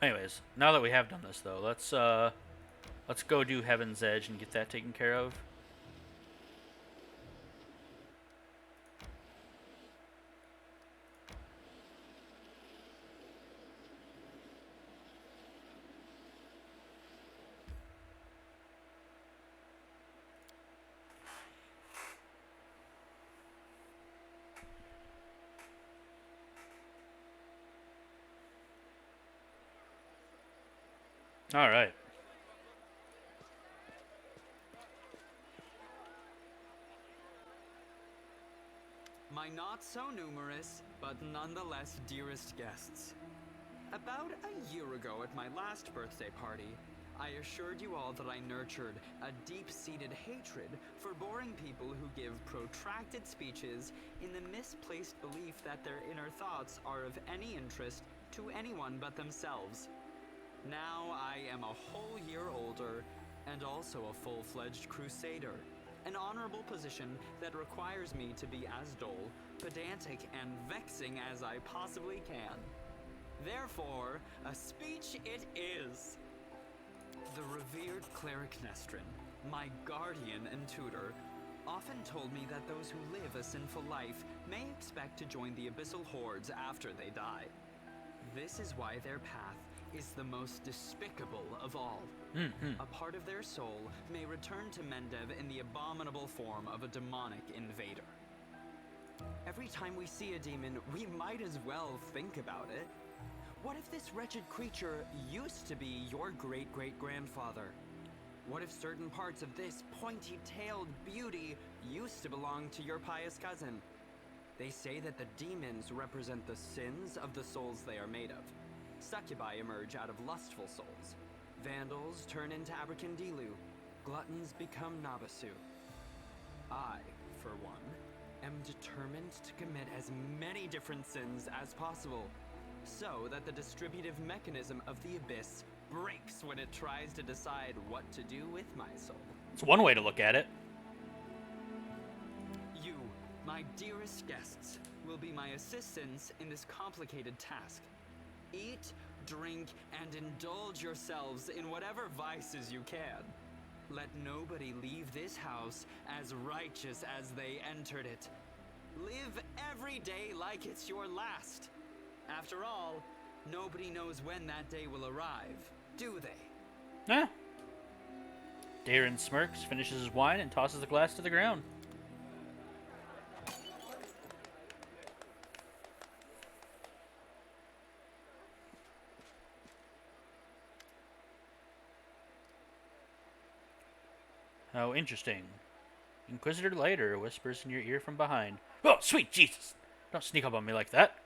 Anyways, now that we have done this, though, let's go do Heaven's Edge and get that taken care of. All right. My not so numerous, but nonetheless dearest guests. About a year ago at my last birthday party, I assured you all that I nurtured a deep-seated hatred for boring people who give protracted speeches in the misplaced belief that their inner thoughts are of any interest to anyone but themselves. Now I am a whole year older and also a full-fledged crusader. An honorable position that requires me to be as dull, pedantic, and vexing as I possibly can. Therefore, a speech it is. The revered cleric Nestrin, my guardian and tutor, often told me that those who live a sinful life may expect to join the abyssal hordes after they die. This is why their path is the most despicable of all. A part of their soul may return to Mendev in the abominable form of a demonic invader. Every time we see a demon, we might as well think about it. What if this wretched creature used to be your great-great-grandfather? What if certain parts of this pointy-tailed beauty used to belong to your pious cousin? They say that the demons represent the sins of the souls they are made of. Succubi emerge out of lustful souls. Vandals turn into Abracandilu. Gluttons become Nabasu. I, for one, am determined to commit as many different sins as possible, so that the distributive mechanism of the abyss breaks when it tries to decide what to do with my soul. It's one way to look at it. You, my dearest guests, will be my assistants in this complicated task. Eat, drink, and indulge yourselves in whatever vices you can. Let nobody leave this house as righteous as they entered it. Live every day like it's your last. After all, nobody knows when that day will arrive, do they? Yeah. Darren smirks, finishes his wine, and tosses the glass to the ground. How interesting. Inquisitor Lighter whispers in your ear from behind. Oh, sweet Jesus! Don't sneak up on me like that.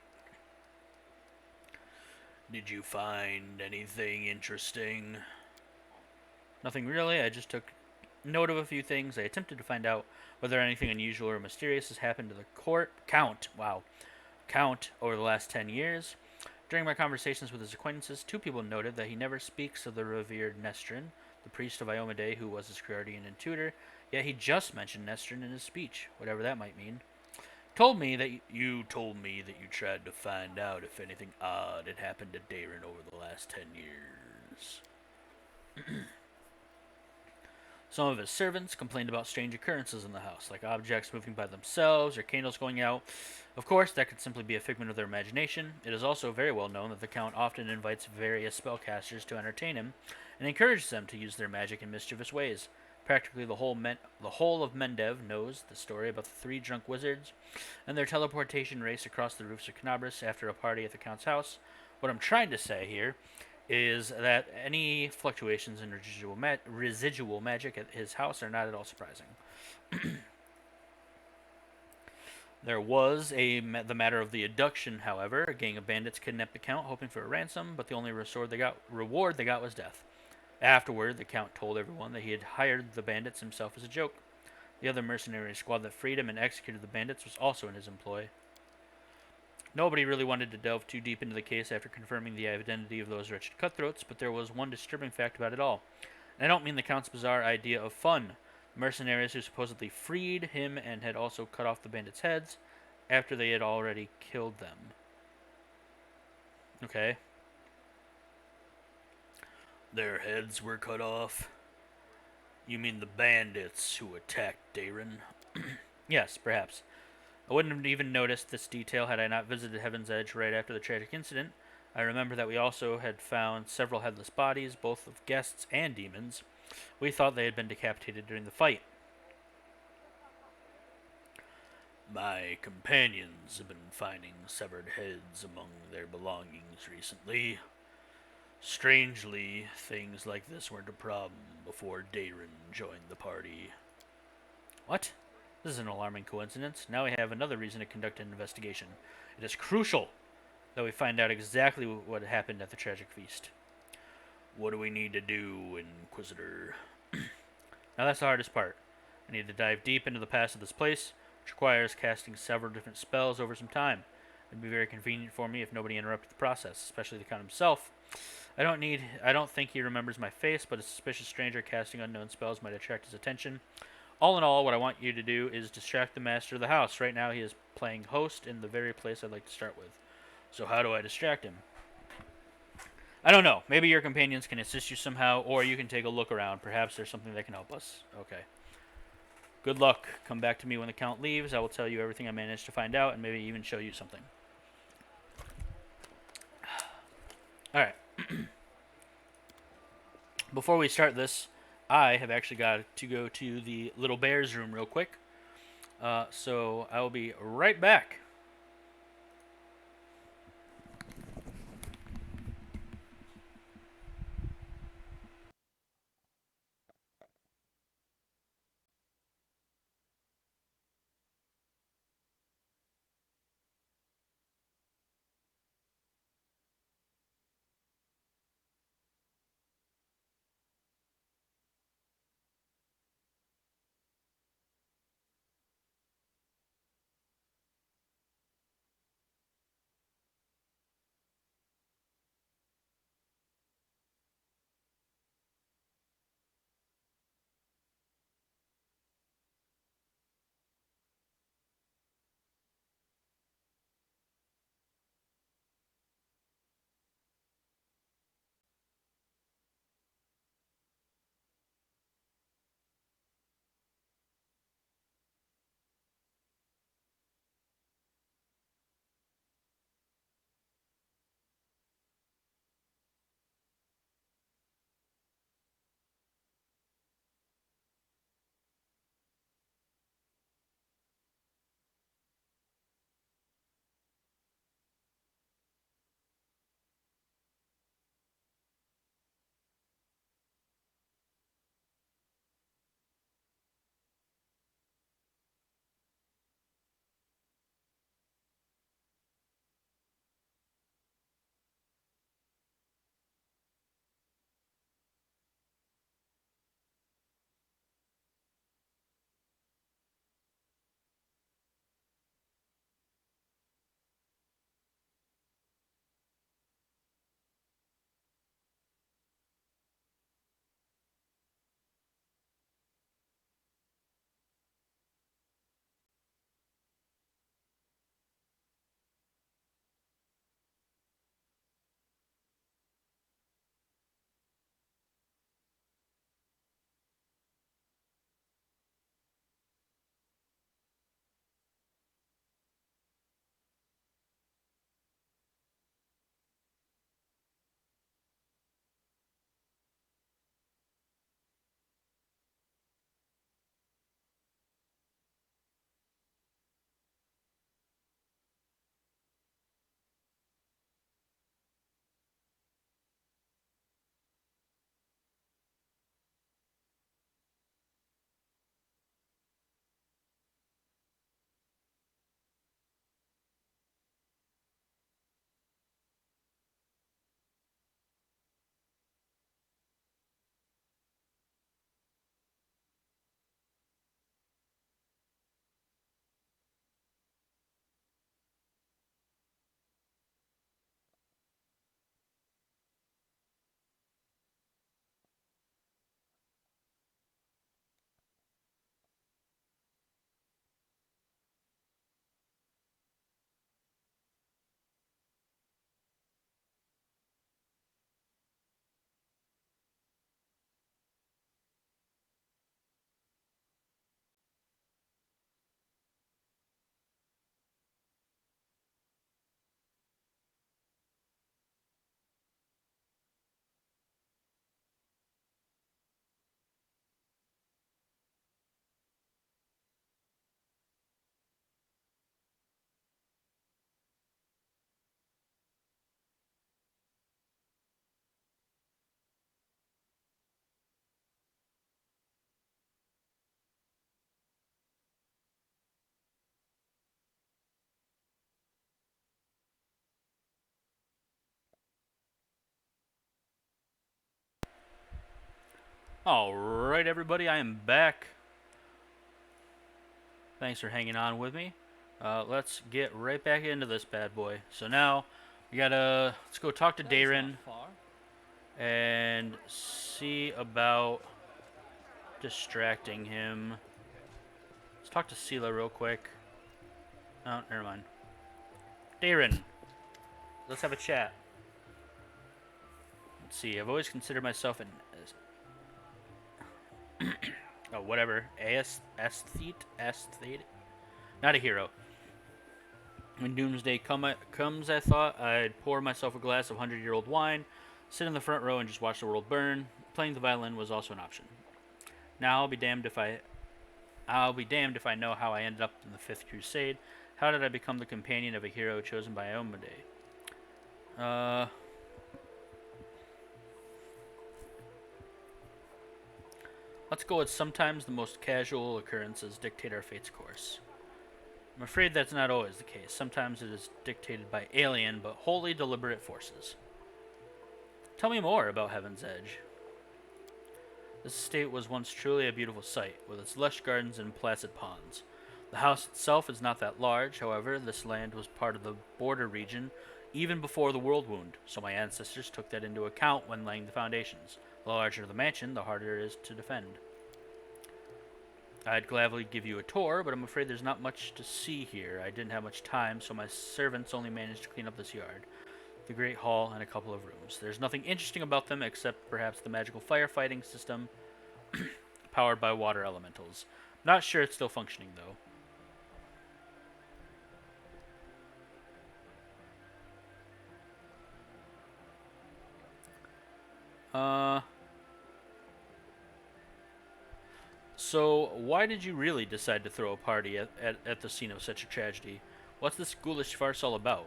Did you find anything interesting? Nothing really. I just took note of a few things. I attempted to find out whether anything unusual or mysterious has happened to the Count over the last 10 years. During my conversations with his acquaintances, 2 people noted that he never speaks of the revered Nestrin, the priest of Iomade who was his guardian and tutor, yet he just mentioned Nestrin in his speech, whatever that might mean. Told me that you tried to find out if anything odd had happened to Darren over the last 10 years. Some of his servants complained about strange occurrences in the house, like objects moving by themselves or candles going out. Of course, that could simply be a figment of their imagination. It is also very well known that the Count often invites various spellcasters to entertain him, and encourages them to use their magic in mischievous ways. Practically the whole of Mendev knows the story about the 3 drunk wizards and their teleportation race across the roofs of Canabras after a party at the Count's house. What I'm trying to say here is that any fluctuations in residual magic at his house are not at all surprising. There was the matter of the abduction, however. A gang of bandits kidnapped the Count, hoping for a ransom, but the only reward they got was death. Afterward, the Count told everyone that he had hired the bandits himself as a joke. The other mercenary squad that freed him and executed the bandits was also in his employ. Nobody really wanted to delve too deep into the case after confirming the identity of those wretched cutthroats, but there was one disturbing fact about it all. And I don't mean the Count's bizarre idea of fun. Mercenaries who supposedly freed him and had also cut off the bandits' heads after they had already killed them. Okay. Their heads were cut off. You mean the bandits who attacked Darren? Yes, perhaps. I wouldn't have even noticed this detail had I not visited Heaven's Edge right after the tragic incident. I remember that we also had found several headless bodies, both of guests and demons. We thought they had been decapitated during the fight. My companions have been finding severed heads among their belongings recently. Strangely, things like this weren't a problem before Darren joined the party. What? This is an alarming coincidence. Now we have another reason to conduct an investigation. It is crucial that we find out exactly what happened at the tragic feast. What do we need to do, Inquisitor? Now that's the hardest part. I need to dive deep into the past of this place, which requires casting several different spells over some time. It'd be very convenient for me if nobody interrupted the process, especially the Count himself. I don't think he remembers my face, but a suspicious stranger casting unknown spells might attract his attention. All in all, what I want you to do is distract the master of the house. Right now he is playing host in the very place I'd like to start with. So how do I distract him? I don't know. Maybe your companions can assist you somehow, or you can take a look around. Perhaps there's something that can help us. Okay. Good luck. Come back to me when the Count leaves. I will tell you everything I managed to find out and maybe even show you something. Alright. Before we start this, I have actually got to go to the little bear's room real quick. So I will be right back. Alright, everybody, I am back. Thanks for hanging on with me. Let's get right back into this bad boy. So now, let's go talk to That is Darren not far. and see about distracting him. Let's talk to Sela real quick. Oh, never mind. Darren, let's have a chat. Let's see, I've always considered myself an... oh, whatever. Aesthete? Not a hero. When doomsday comes, I thought I'd pour myself a glass of 100-year-old wine, sit in the front row, and just watch the world burn. Playing the violin was also an option. Now I'll be damned if I know how I ended up in the Fifth Crusade. How did I become the companion of a hero chosen by Omade? Let's go with sometimes the most casual occurrences dictate our fate's course. I'm afraid that's not always the case. Sometimes it is dictated by alien but wholly deliberate forces. Tell me more about Heaven's Edge. This estate was once truly a beautiful sight, with its lush gardens and placid ponds. The house itself is not that large, however, this land was part of the border region even before the World Wound, so my ancestors took that into account when laying the foundations. The larger the mansion, the harder it is to defend. I'd gladly give you a tour, but I'm afraid there's not much to see here. I didn't have much time, so my servants only managed to clean up this yard, the Great Hall, and a couple of rooms. There's nothing interesting about them except perhaps the magical firefighting system powered by water elementals. Not sure it's still functioning, though. So, why did you really decide to throw a party at the scene of such a tragedy? What's this ghoulish farce all about?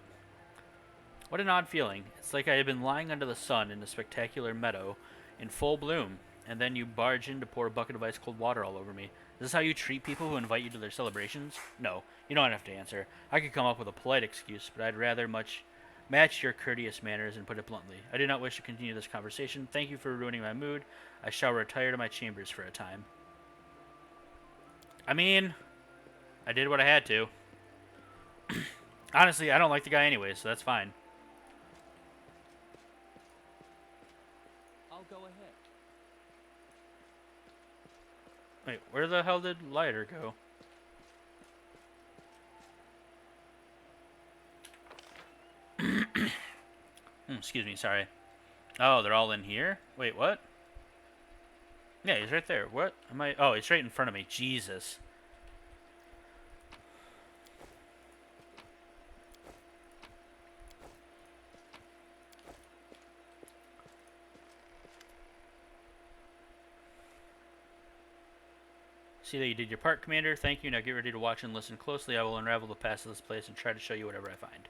What an odd feeling. It's like I had been lying under the sun in a spectacular meadow in full bloom, and then you barge in to pour a bucket of ice-cold water all over me. Is this how you treat people who invite you to their celebrations? No, you don't have to answer. I could come up with a polite excuse, but I'd rather match your courteous manners and put it bluntly. I do not wish to continue this conversation. Thank you for ruining my mood. I shall retire to my chambers for a time. I mean, I did what I had to. Honestly, I don't like the guy anyway, so that's fine. I'll go ahead. Wait, where the hell did Lighter go? Excuse me, sorry. Oh, they're all in here? Wait, what? Yeah, he's right there. What? Am I? Oh, he's right in front of me. Jesus. See that you did your part, Commander. Thank you. Now get ready to watch and listen closely. I will unravel the past of this place and try to show you whatever I find.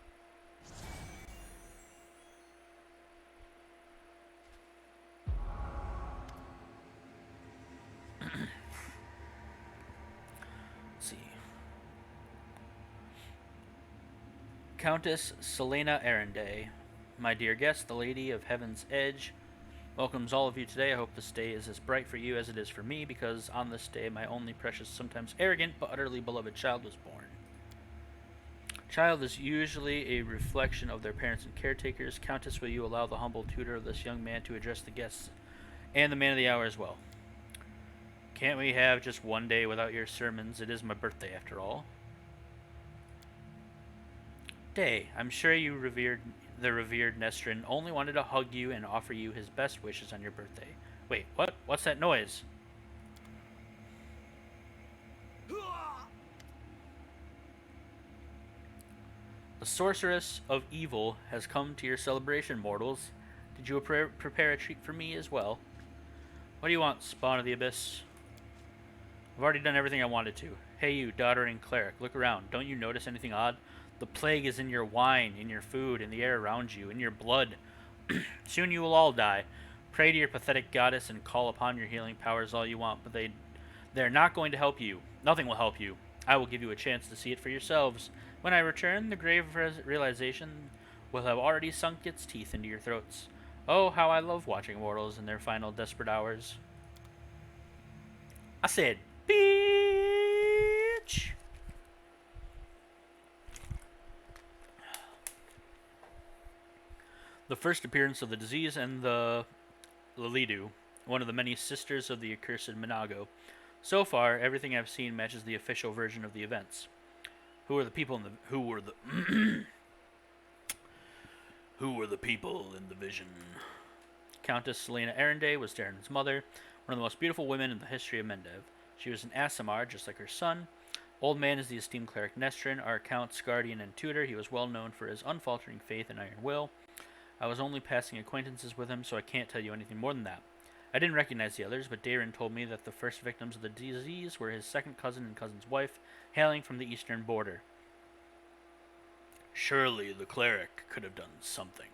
Let's see. Countess Selena Arenday, my dear guest, the Lady of Heaven's Edge, welcomes all of you today. I hope this day is as bright for you as it is for me, because on this day my only precious, sometimes arrogant, but utterly beloved child was born. Child is usually a reflection of their parents and caretakers. Countess, will you allow the humble tutor of this young man to address the guests and the man of the hour as well? Can't we have just one day without your sermons? It is my birthday, after all. Day, I'm sure the revered Nestrin only wanted to hug you and offer you his best wishes on your birthday. Wait, what? What's that noise? The sorceress of evil has come to your celebration, mortals. Did you prepare a treat for me as well? What do you want, spawn of the abyss? I've already done everything I wanted to. Hey you, doddering cleric, look around. Don't you notice anything odd? The plague is in your wine, in your food, in the air around you, in your blood. Soon you will all die. Pray to your pathetic goddess and call upon your healing powers all you want, but they're not going to help you. Nothing will help you. I will give you a chance to see it for yourselves. When I return, the grave realization will have already sunk its teeth into your throats. Oh, how I love watching mortals in their final desperate hours. I said, bitch. The first appearance of the disease and the Lilidu, one of the many sisters of the accursed Minago. So far, everything I've seen matches the official version of the events. Who were the people in the who were the people in the vision? Countess Selena Arendelle was Darren's mother, one of the most beautiful women in the history of Mendev. She was an Aasimar, just like her son. Old Man is the esteemed cleric Nestrin, our count's guardian and tutor. He was well known for his unfaltering faith and iron will. I was only passing acquaintances with him, so I can't tell you anything more than that. I didn't recognize the others, but Darren told me that the first victims of the disease were his second cousin and cousin's wife, hailing from the eastern border. Surely the cleric could have done something.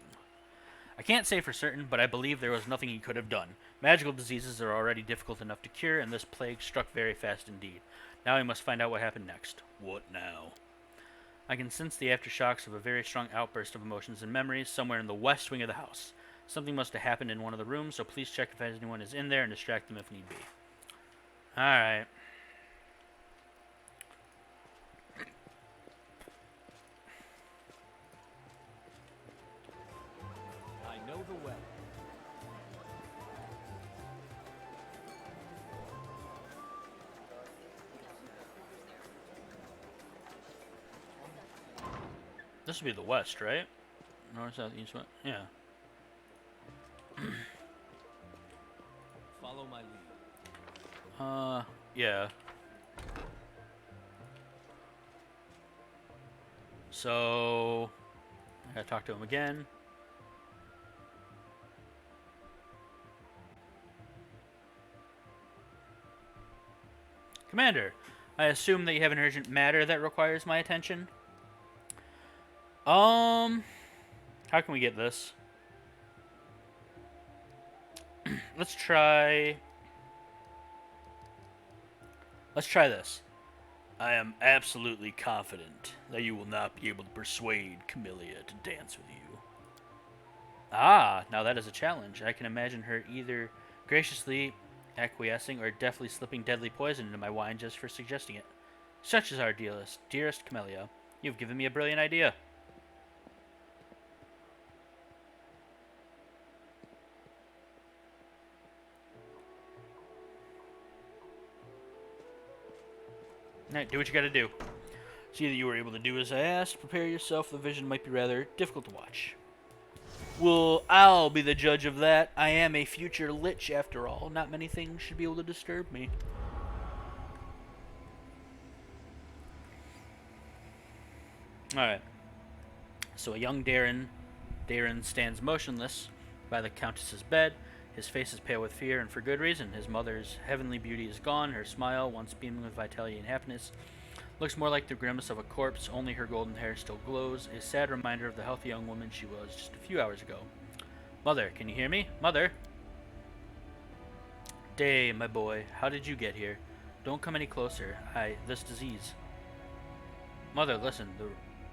I can't say for certain, but I believe there was nothing he could have done. Magical diseases are already difficult enough to cure, and this plague struck very fast indeed. Now we must find out what happened next. What now? I can sense the aftershocks of a very strong outburst of emotions and memories somewhere in the west wing of the house. Something must have happened in one of the rooms, so please check if anyone is in there and distract them if need be. Alright. I know the way. This would be the west, right? North, south, east, west. Yeah. Follow my lead. Yeah. So, I gotta talk to him again. Commander, I assume that you have an urgent matter that requires my attention? How can we get this? Let's try this. I am absolutely confident that you will not be able to persuade Camellia to dance with you. Ah, now that is a challenge. I can imagine her either graciously acquiescing or deftly slipping deadly poison into my wine just for suggesting it. Such is our dearest Camellia. You've given me a brilliant idea. Alright, do what you gotta do. See that you were able to do as I asked. Prepare yourself. The vision might be rather difficult to watch. Well, I'll be the judge of that. I am a future Lich, after all. Not many things should be able to disturb me. Alright. So a young Darren stands motionless by the Countess's bed. His face is pale with fear, and for good reason. His mother's heavenly beauty is gone. Her smile, once beaming with vitality and happiness, looks more like the grimace of a corpse. Only her golden hair still glows, a sad reminder of the healthy young woman she was just a few hours ago. Mother, can you hear me? Mother? Day, my boy, how did you get here? Don't come any closer. This disease. Mother, listen.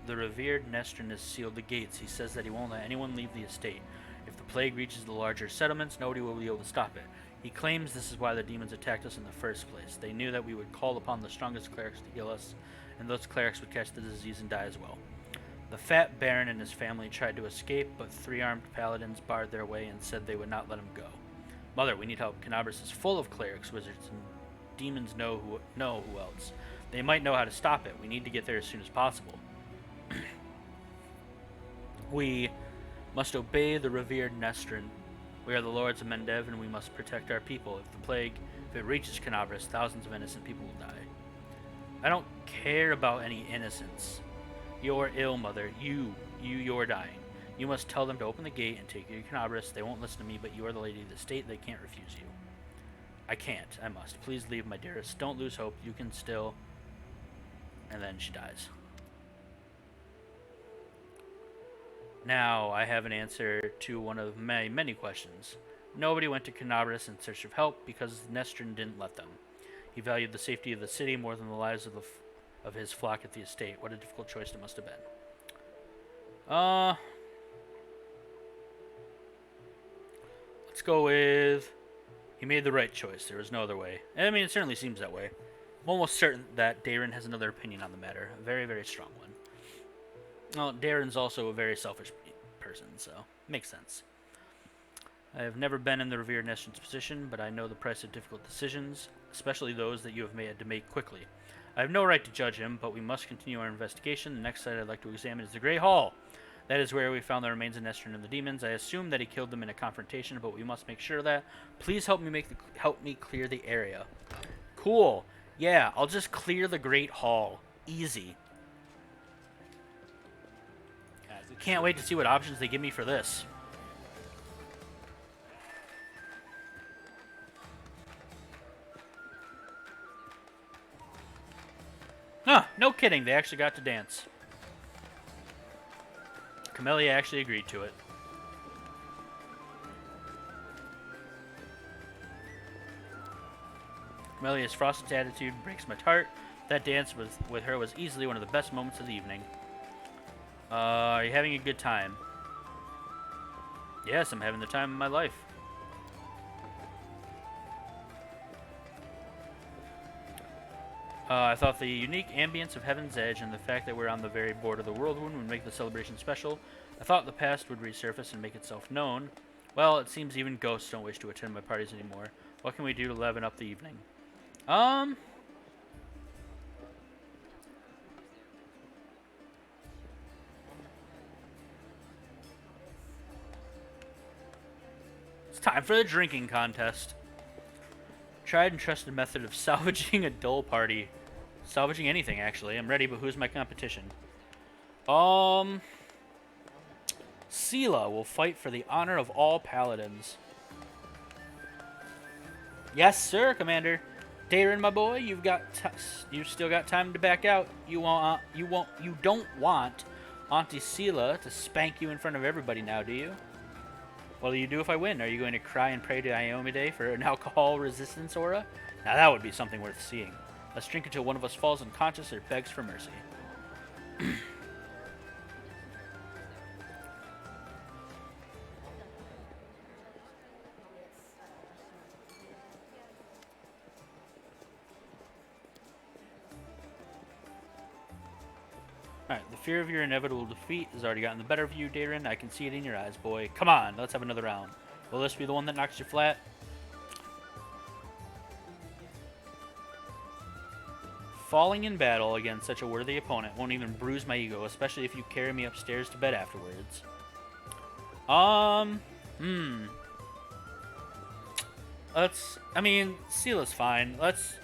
The revered Nestrin has sealed the gates. He says that he won't let anyone leave the estate. If the plague reaches the larger settlements, nobody will be able to stop it. He claims this is why the demons attacked us in the first place. They knew that we would call upon the strongest clerics to heal us, and those clerics would catch the disease and die as well. The fat Baron and his family tried to escape, but 3 armed paladins barred their way and said they would not let him go. Mother, we need help. Canabras is full of clerics, wizards, and demons know who else. They might know how to stop it. We need to get there as soon as possible. We must obey the revered Nestrin. We are the lords of Mendev, and we must protect our people. If it reaches Canabras, thousands of innocent people will die. I don't care about any innocence. You're ill, Mother. You're dying. You must tell them to open the gate and take you to Canabras. They won't listen to me, but you are the lady of the state. They can't refuse you. I can't. I must. Please leave, my dearest. Don't lose hope. You can still... And then she dies. Now, I have an answer to one of my many questions. Nobody went to Canabras in search of help because Nestrin didn't let them. He valued the safety of the city more than the lives of his flock at the estate. What a difficult choice it must have been. Let's go with He made the right choice. There was no other way. I mean, it certainly seems that way. I'm almost certain that Darren has another opinion on the matter. A very, very strong one. Well, Darren's also a very selfish person, so makes sense. I have never been in the revered Nestor's position, but I know the price of difficult decisions, especially those that you have had to make quickly. I have no right to judge him, but we must continue our investigation. The next site I'd like to examine is the Grey Hall. That is where we found the remains of Nestor and the demons. I assume that he killed them in a confrontation, but we must make sure of that. Please help me clear the area. Cool. Yeah, I'll just clear the Great Hall. Easy. Can't wait to see what options they give me for this. Huh, no kidding, they actually got to dance. Camellia actually agreed to it. Camelia's frosted attitude breaks my heart. That dance with her was easily one of the best moments of the evening. Are you having a good time? Yes, I'm having the time of my life. I thought the unique ambience of Heaven's Edge and the fact that we're on the very border of the Whirlwind would make the celebration special. I thought the past would resurface and make itself known. Well, it seems even ghosts don't wish to attend my parties anymore. What can we do to liven up the evening? It's time for the drinking contest. Tried and trusted method of salvaging a dull party. Salvaging anything, actually. I'm ready, but who's my competition? Sela will fight for the honor of all paladins. Yes, sir, Commander. Darren, my boy, you've still got time to back out. You don't want Auntie Sela to spank you in front of everybody now, do you? What will you do if I win? Are you going to cry and pray to Iomide for an alcohol resistance aura? Now that would be something worth seeing. Let's drink until one of us falls unconscious or begs for mercy. Alright, the fear of your inevitable defeat has already gotten the better of you, Darren. I can see it in your eyes, boy. Come on, let's have another round. Will this be the one that knocks you flat? Falling in battle against such a worthy opponent won't even bruise my ego, especially if you carry me upstairs to bed afterwards. I mean, Sela's fine. Let's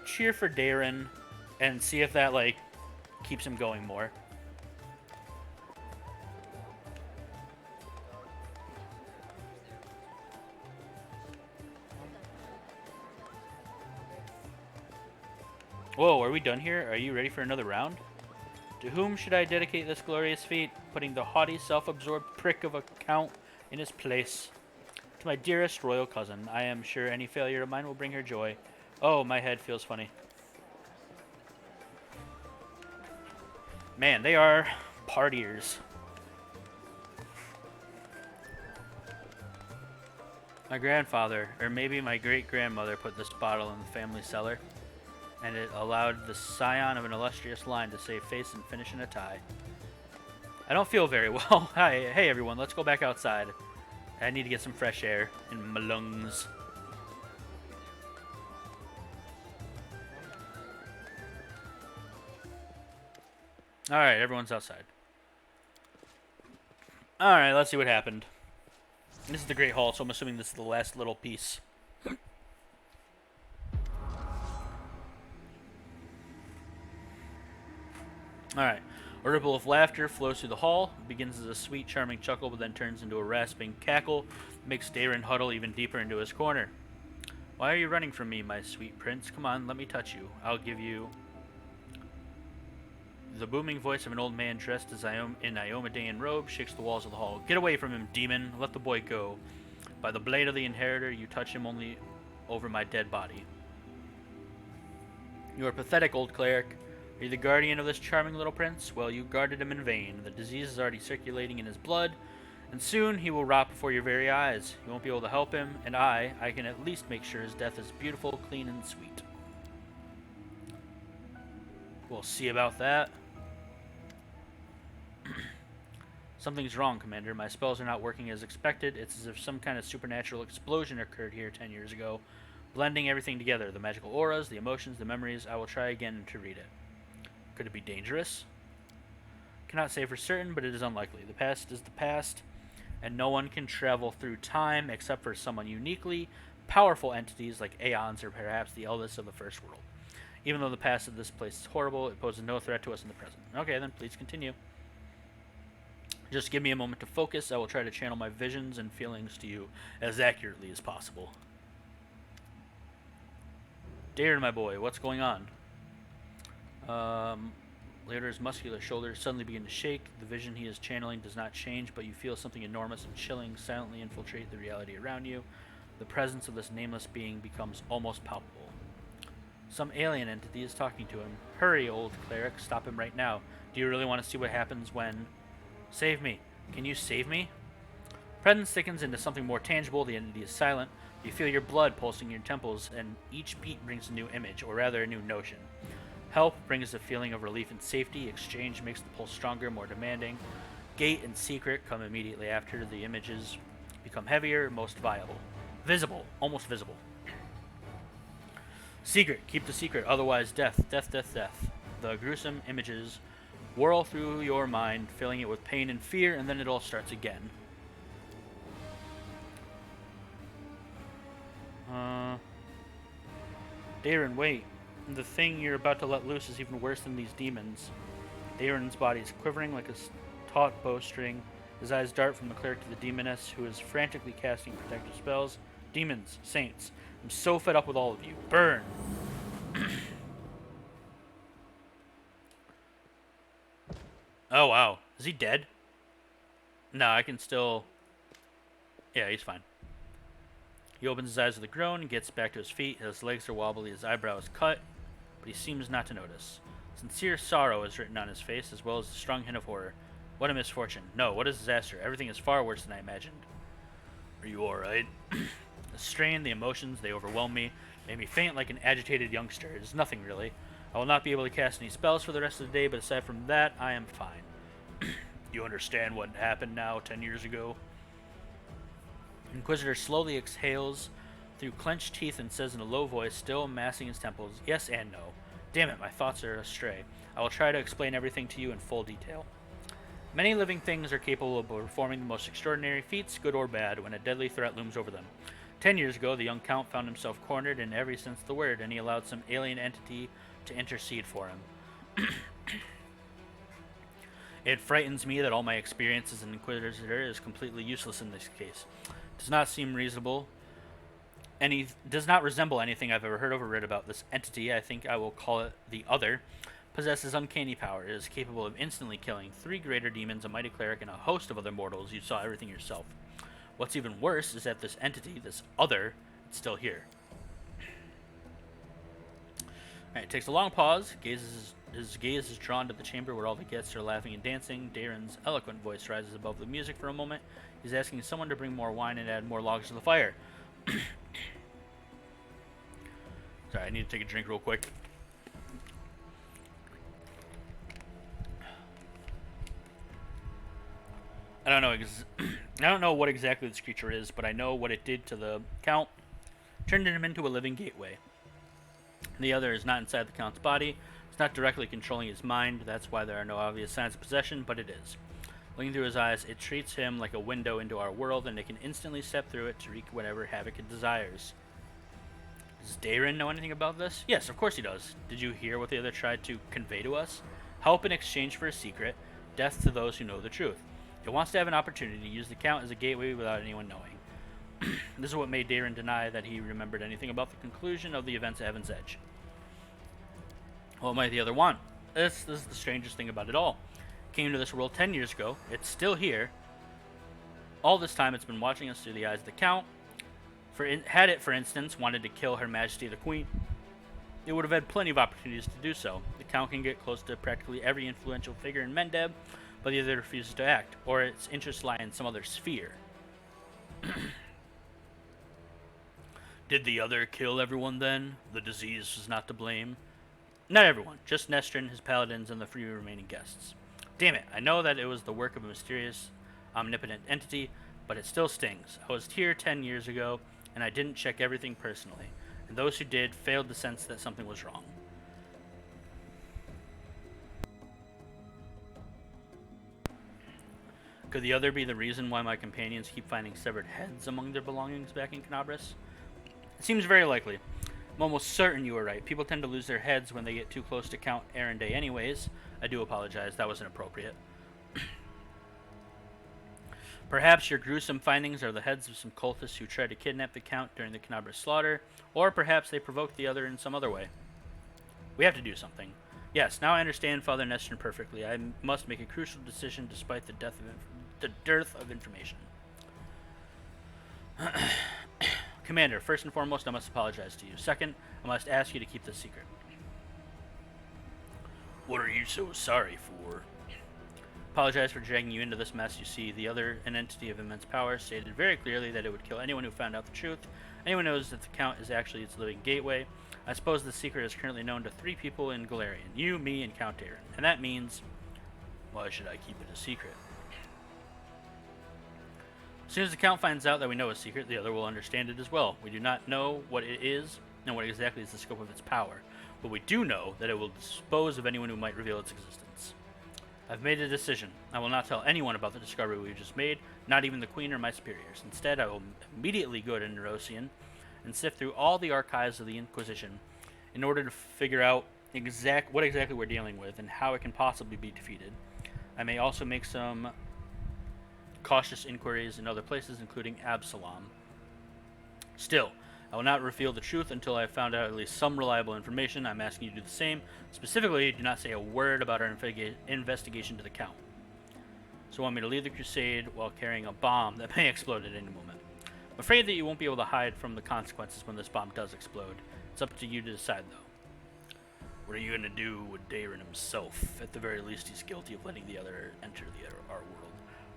cheer for Darren and see if that, like, keeps him going more. Whoa, are we done here? Are you ready for another round? To whom should I dedicate this glorious feat, putting the haughty, self-absorbed prick of a count in his place? To my dearest royal cousin, I am sure any failure of mine will bring her joy. Oh, my head feels funny. Man, they are partiers. My grandfather, or maybe my great-grandmother, put this bottle in the family cellar, and it allowed the scion of an illustrious line to save face and finish in a tie. I don't feel very well. Hey everyone, let's go back outside. I need to get some fresh air in my lungs. Alright, everyone's outside. Alright, let's see what happened. This is the Great Hall, so I'm assuming this is the last little piece. Alright. A ripple of laughter flows through the hall. It begins as a sweet, charming chuckle, but then turns into a rasping cackle. Makes Darren huddle even deeper into his corner. Why are you running from me, my sweet prince? Come on, let me touch you. I'll give you... The booming voice of an old man dressed as in Iomedean robe shakes the walls of the hall. Get away from him, demon. Let the boy go. By the blade of the inheritor, you touch him only over my dead body. You are pathetic, old cleric. Are you the guardian of this charming little prince? Well, you guarded him in vain. The disease is already circulating in his blood, And soon he will rot before your very eyes. You won't be able to help him, and I can at least make sure his death is beautiful, clean, and sweet. We'll see about that. Something's wrong, Commander. My spells are not working as expected. It's as if some kind of supernatural explosion occurred here 10 years ago, blending everything together. The magical auras, the emotions, the memories. I will try again to read it. Could it be dangerous? Cannot say for certain, but it is unlikely. The past is the past, and no one can travel through time except for someone uniquely powerful entities like Aeons or perhaps the eldest of the First World. Even though the past of this place is horrible, it poses no threat to us in the present. Okay, then please continue. Just give me a moment to focus. I will try to channel my visions and feelings to you as accurately as possible. Darren, my boy, what's going on? Later's muscular shoulders suddenly begin to shake. The vision he is channeling does not change, but you feel something enormous and chilling silently infiltrate the reality around you. The presence of this nameless being becomes almost palpable. Some alien entity is talking to him. Hurry, old cleric, stop him right now. Do you really want to see what happens when... Save me. Can you save me? Presence thickens into something more tangible. The entity is silent. You feel your blood pulsing in your temples, and each beat brings a new image, or rather a new notion. Help brings a feeling of relief and safety. Exchange makes the pulse stronger, more demanding. Gate and secret come immediately after. The images become heavier, most viable. Visible. Almost visible. Secret. Keep the secret, otherwise death. Death, death, death. The gruesome images whirl through your mind, filling it with pain and fear, and then it all starts again. Darren, wait. The thing you're about to let loose is even worse than these demons. Darren's body is quivering like a taut bowstring. His eyes dart from the cleric to the demoness, who is frantically casting protective spells. Demons, saints, I'm so fed up with all of you. Burn! Oh, wow. Is he dead? No, I can still... Yeah, he's fine. He opens his eyes with a groan and gets back to his feet. His legs are wobbly, his eyebrow is cut, but he seems not to notice. Sincere sorrow is written on his face, as well as a strong hint of horror. What a misfortune. No, what a disaster. Everything is far worse than I imagined. Are you alright? The strain, the emotions, they overwhelm me, made me faint like an agitated youngster. It is nothing, really. I will not be able to cast any spells for the rest of the day, but aside from that, I am fine. You understand what happened now, 10 years ago? Inquisitor slowly exhales through clenched teeth and says in a low voice, still massing his temples, yes and no. Damn it, my thoughts are astray. I will try to explain everything to you in full detail. Many living things are capable of performing the most extraordinary feats, good or bad, when a deadly threat looms over them. 10 years ago, the young count found himself cornered in every sense of the word, and he allowed some alien entity to intercede for him. It frightens me that all my experience as an Inquisitor is completely useless in this case. Does not seem reasonable. Does not resemble anything I've ever heard of or read about. This entity, I think I will call it the Other, possesses uncanny power. It is capable of instantly killing 3 greater demons, a mighty cleric, and a host of other mortals. You saw everything yourself. What's even worse is that this entity, this Other, is still here. Alright, takes a long pause. His gaze is drawn to the chamber where all the guests are laughing and dancing. Darren's eloquent voice rises above the music for a moment. He's asking someone to bring more wine and add more logs to the fire. Sorry, I need to take a drink real quick. I don't know what exactly this creature is, but I know what it did to the Count. Turned him into a living gateway. The Other is not inside the Count's body. It's not directly controlling his mind. That's why there are no obvious signs of possession, but it is. Looking through his eyes, it treats him like a window into our world, and it can instantly step through it to wreak whatever havoc it desires. Does Darren know anything about this? Yes, of course he does. Did you hear what the Other tried to convey to us? Help in exchange for a secret, death to those who know the truth. It wants to have an opportunity to use the Count as a gateway without anyone knowing. This is what made Darren deny that he remembered anything about the conclusion of the events at Heaven's Edge. What might the Other want? This is the strangest thing about it all. Came to this world 10 years ago. It's still here. All this time it's been watching us through the eyes of the Count. Had it, for instance, wanted to kill Her Majesty the Queen, it would have had plenty of opportunities to do so. The Count can get close to practically every influential figure in Mendeb, but the other refuses to act, or its interests lie in some other sphere. Did the other kill everyone then? The disease was not to blame? Not everyone, just Nestrin, his paladins, and the few remaining guests. Damn it, I know that it was the work of a mysterious, omnipotent entity, but it still stings. I was here 10 years ago, and I didn't check everything personally, and those who did failed to sense that something was wrong. Could the other be the reason why my companions keep finding severed heads among their belongings back in Canabras? It seems very likely. I'm almost certain you were right. People tend to lose their heads when they get too close to Count Arenday anyways. I do apologize, that was inappropriate. Perhaps your gruesome findings are the heads of some cultists who tried to kidnap the Count during the Canabras slaughter, or perhaps they provoked the other in some other way. We have to do something. Yes, now I understand Father Nestrin perfectly. I must make a crucial decision despite the dearth of information. Commander, first and foremost, I must apologize to you. Second, I must ask you to keep this secret. What are you so sorry for? Apologize for dragging you into this mess. You see, the other, an entity of immense power, stated very clearly that it would kill anyone who found out the truth. Anyone knows that the Count is actually its living gateway. I suppose the secret is currently known to 3 people in Galarian. You, me, and Count Aaron. And that means... why should I keep it a secret? As soon as the Count finds out that we know a secret, the other will understand it as well. We do not know what it is, and what exactly is the scope of its power. But we do know that it will dispose of anyone who might reveal its existence. I've made a decision. I will not tell anyone about the discovery we've just made, not even the Queen or my superiors. Instead, I will immediately go to Nerosian and sift through all the archives of the Inquisition in order to figure out what exactly we're dealing with and how it can possibly be defeated. I may also make some cautious inquiries in other places, including Absalom. Still, I will not reveal the truth until I have found out at least some reliable information. I'm asking you to do the same. Specifically, do not say a word about our investigation to the Count. So want me to leave the crusade while carrying a bomb that may explode at any moment. I'm afraid that you won't be able to hide from the consequences when this bomb does explode. It's up to you to decide, though. What are you going to do with Darren himself? At the very least, he's guilty of letting the other enter our world.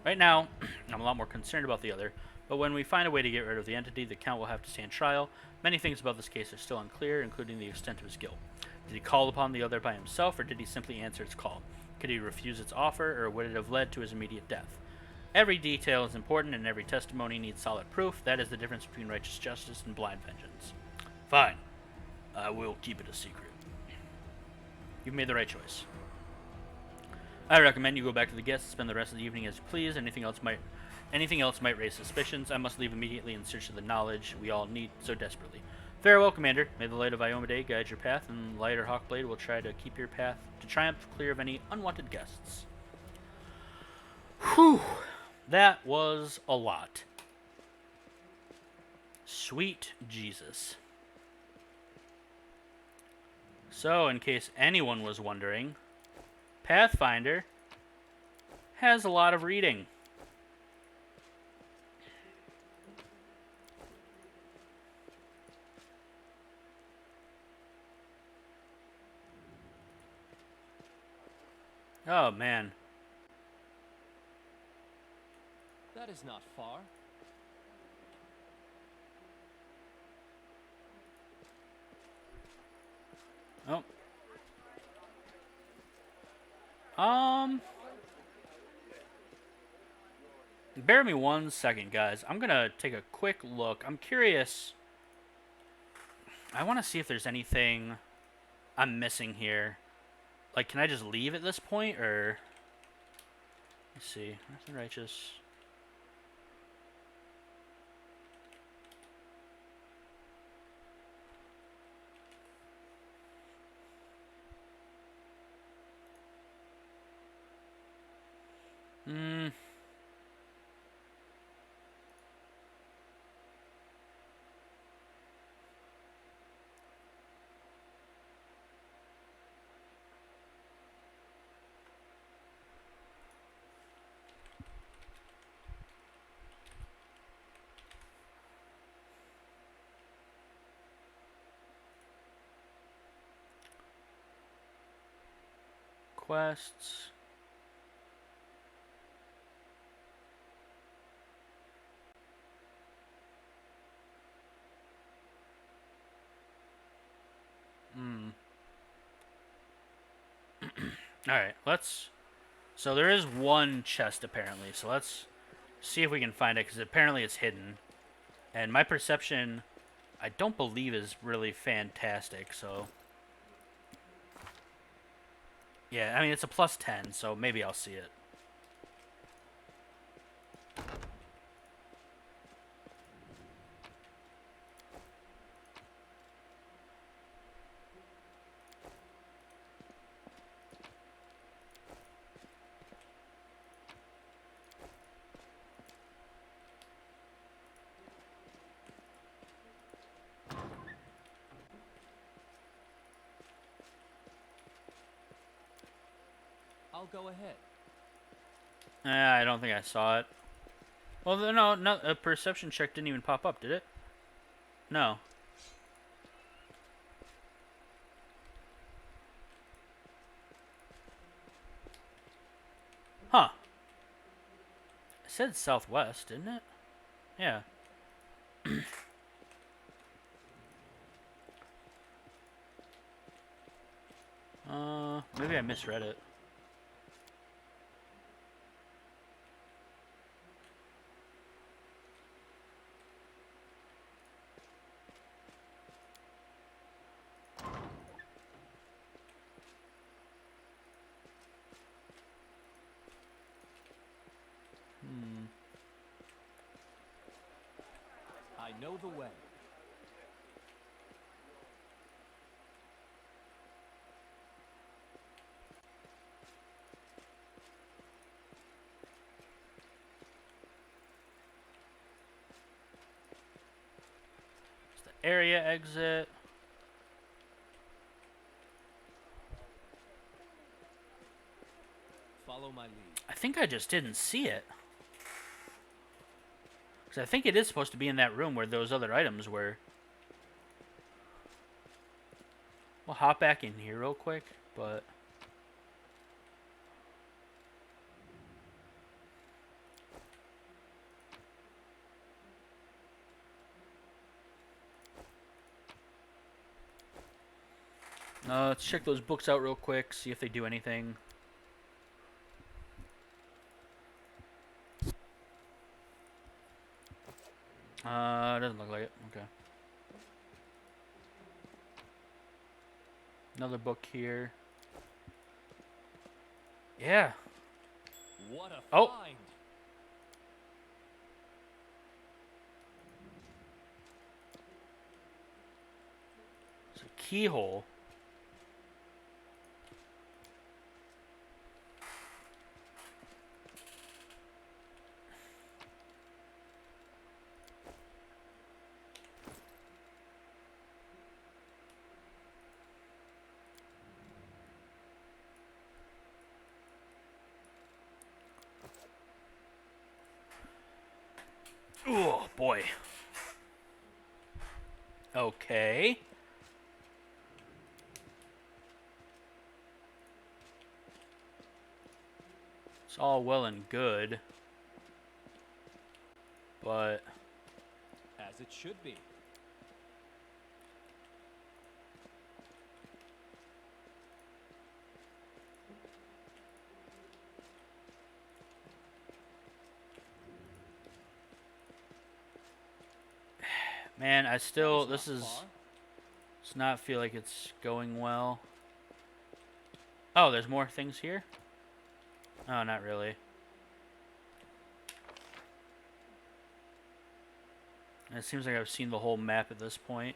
Right now, I'm a lot more concerned about the other, but when we find a way to get rid of the entity, the Count will have to stand trial. Many things about this case are still unclear, including the extent of his guilt. Did he call upon the other by himself, or did he simply answer its call? Could he refuse its offer, or would it have led to his immediate death? Every detail is important, and every testimony needs solid proof. That is the difference between righteous justice and blind vengeance. Fine. I will keep it a secret. You've made the right choice. I recommend you go back to the guests, spend the rest of the evening as you please. Anything else might raise suspicions. I must leave immediately in search of the knowledge we all need so desperately. Farewell, Commander. May the light of Iomedae guide your path, and Light or Hawkblade will try to keep your path to triumph clear of any unwanted guests. Whew. That was a lot. Sweet Jesus. So, in case anyone was wondering, Pathfinder has a lot of reading. Oh, man. That is not far. Oh. Bear me 1 second, guys. I'm gonna take a quick look. I'm curious. I want to see if there's anything I'm missing here. Like, can I just leave at this point, or... Let's see. Nothing righteous. Quests. Alright, let's... So there is one chest, apparently. So let's see if we can find it, because apparently it's hidden. And my perception, I don't believe, is really fantastic, so... Yeah, I mean, it's a plus 10, so maybe I'll see it. I'll go ahead. I don't think I saw it. Well, no, a perception check didn't even pop up, did it? No. Huh. It said southwest, didn't it? Yeah. Maybe I misread it. I know the way. It's the area exit. Follow my lead. I think I just didn't see it. Because I think it is supposed to be in that room where those other items were. We'll hop back in here real quick, but... let's check those books out real quick, see if they do anything. Doesn't look like it. Okay. Another book here. Yeah. What a Oh. find! It's a keyhole. Oh, boy. Okay. It's all well and good. But... As it should be. Man, I still... That is This not is... far. Does not feel like it's going well. Oh, there's more things here? Oh, not really. It seems like I've seen the whole map at this point.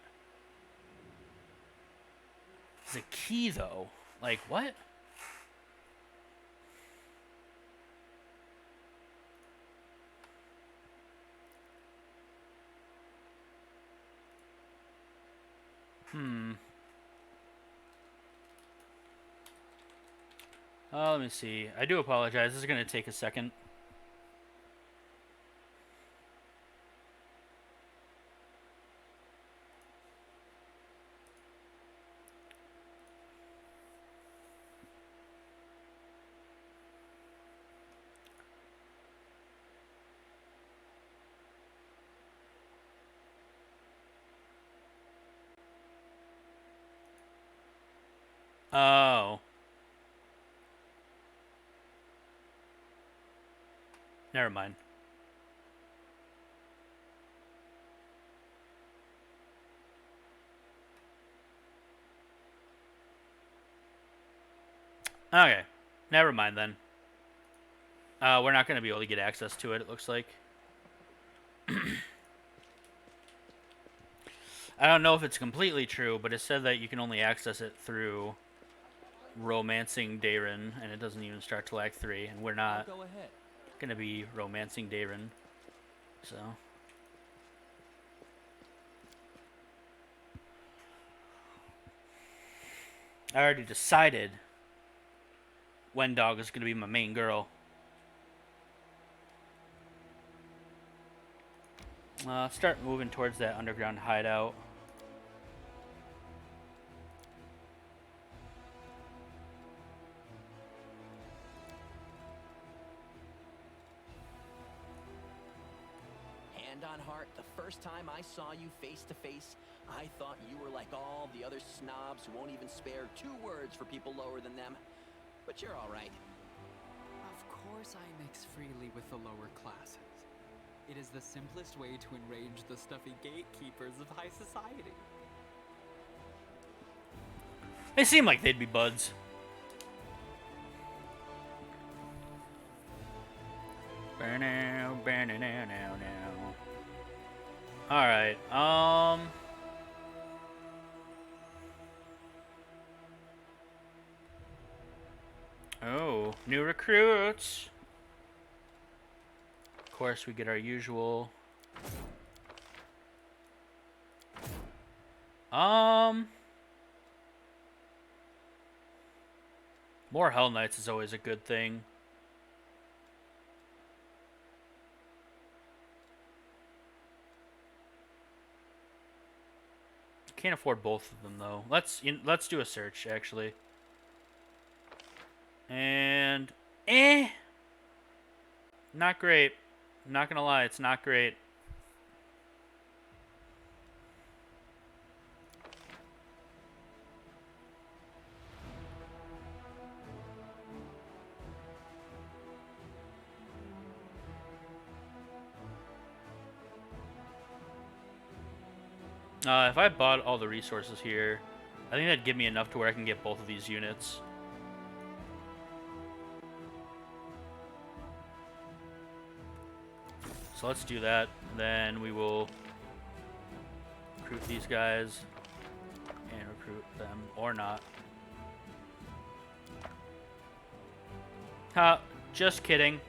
It's a key, though. Like, what? Oh, let me see. I do apologize. This is going to take a second. Oh. Never mind. Okay. Never mind then. We're not going to be able to get access to it, it looks like. I don't know if it's completely true, but it said that you can only access it through romancing Darren, and it doesn't even start till Act 3, and we're I'll not go ahead. going to be romancing Darren. So... I already decided Wendog is going to be my main girl. Start moving towards that underground hideout. Hand on heart, the first time I saw you face to face, I thought you were like all the other snobs who won't even spare 2 words for people lower than them. But you're all right. Of course I mix freely with the lower classes. It is the simplest way to enrage the stuffy gatekeepers of high society. They seem like they'd be buds. Alright, oh, new recruits. Of course, we get our usual. More Hell Knights is always a good thing. Can't afford both of them though. Let's do a search actually. And not great. Not gonna lie, it's not great. If I bought all the resources here, I think that'd give me enough to where I can get both of these units. So let's do that. Then we will recruit these guys and recruit them, or not. Ha! Just kidding.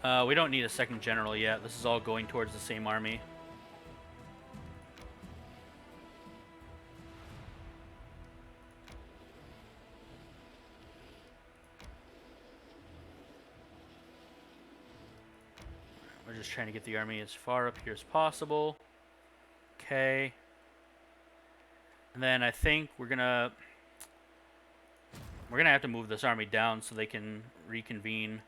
We don't need a second general yet. This is all going towards the same army. We're just trying to get the army as far up here as possible. Okay. And then I think we're gonna have to move this army down so they can reconvene.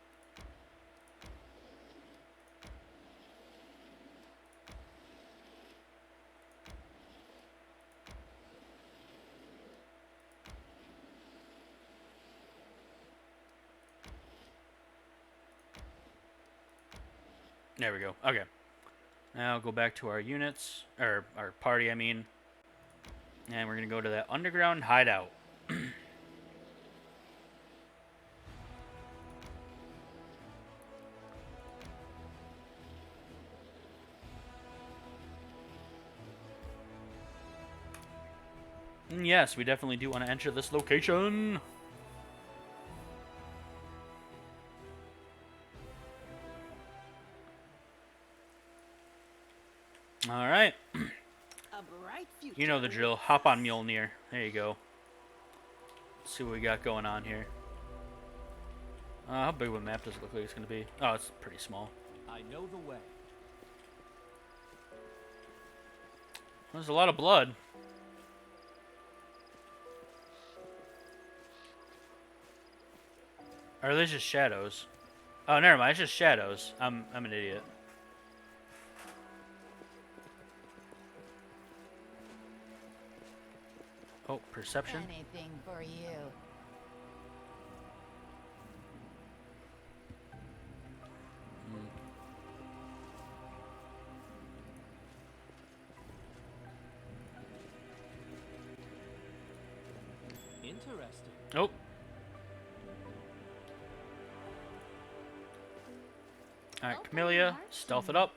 There we go. Okay. Now go back to our units, or our party, I mean. And we're going to go to that underground hideout. Yes, we definitely do want to enter this location. All right. You know the drill. Hop on Mjolnir. There you go. Let's see what we got going on here. How big of a map does it look like it's going to be? Oh, it's pretty small. I know the way. There's a lot of blood. Or are those just shadows? Oh, never mind. It's just shadows. I'm an idiot. Oh, perception. Anything for you. Interesting. Oh. Alright, Open Camellia, heart stealth it and- up.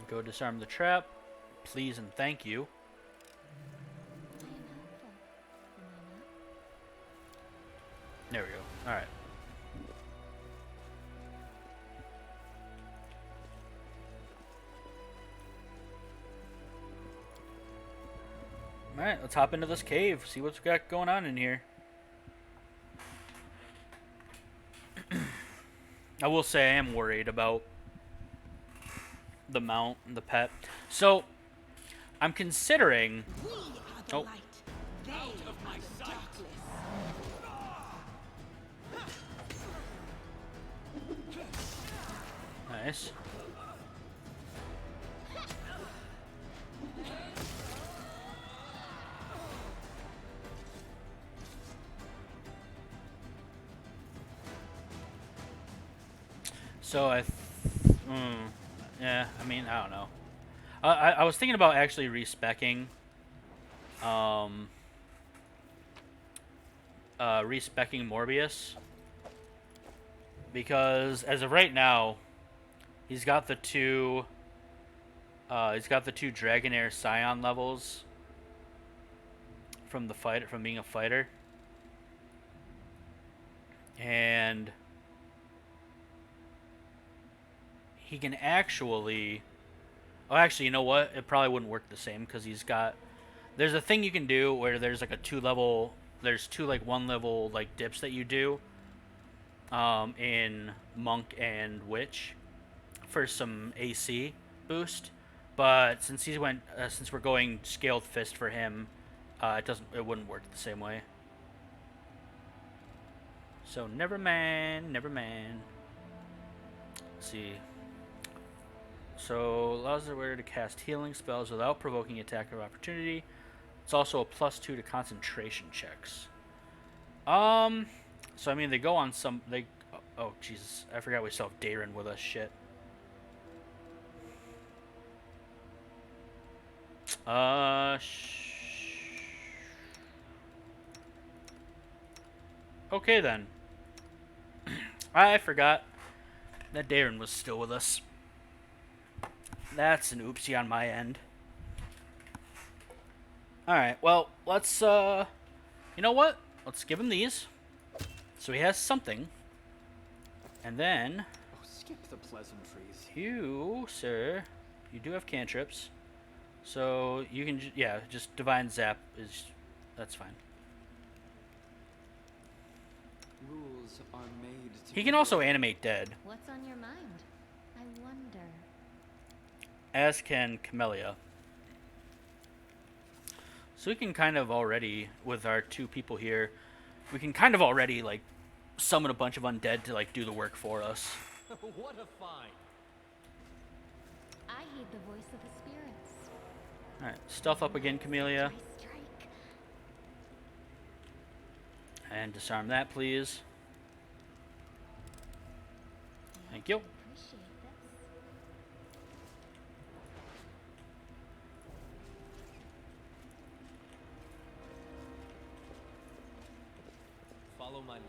Go disarm the trap. Please and thank you. I am helpful. Am I not? There we go. Alright. Alright, let's hop into this cave, see what's got going on in here. I will say I am worried about the mount and the pet. So, I'm considering... We are the Oh. light. They are the darkness. Nice. So yeah, I mean, I don't know. I was thinking about actually respecking, respecking Morbius, because as of right now, he's got the two Dragonair Scion levels from being a fighter, and he can actually... Oh, actually, you know what? It probably wouldn't work the same because he's got... There's a thing you can do where there's like there's two like 1-level like dips that you do in Monk and Witch for some AC boost. But since since we're going Scaled Fist for him, it wouldn't work the same way. So never mind. Let's see. So allows the wearer to cast healing spells without provoking attack of opportunity. It's also a +2 to concentration checks. So I mean they go on some oh Jesus, I forgot we still have Darren with us. Shit. Okay then. I forgot that Darren was still with us. That's an oopsie on my end. Alright, well, let's, you know what? Let's give him these. So he has something. And then... Oh, skip the pleasantries. You, sir, you do have cantrips. So you can, just Divine Zap is... That's fine. Rules are made to He be can also broken. animate dead, What's on your mind? I wonder. as can Camellia. So we can kind of already, with our 2 people here, we can kind of already, like, summon a bunch of undead to, like, do the work for us. What a find. I heed the voice of the spirits. Alright, stealth up again, Camellia. I strike. And disarm that, please. Thank you. Appreciate this. Follow my lead.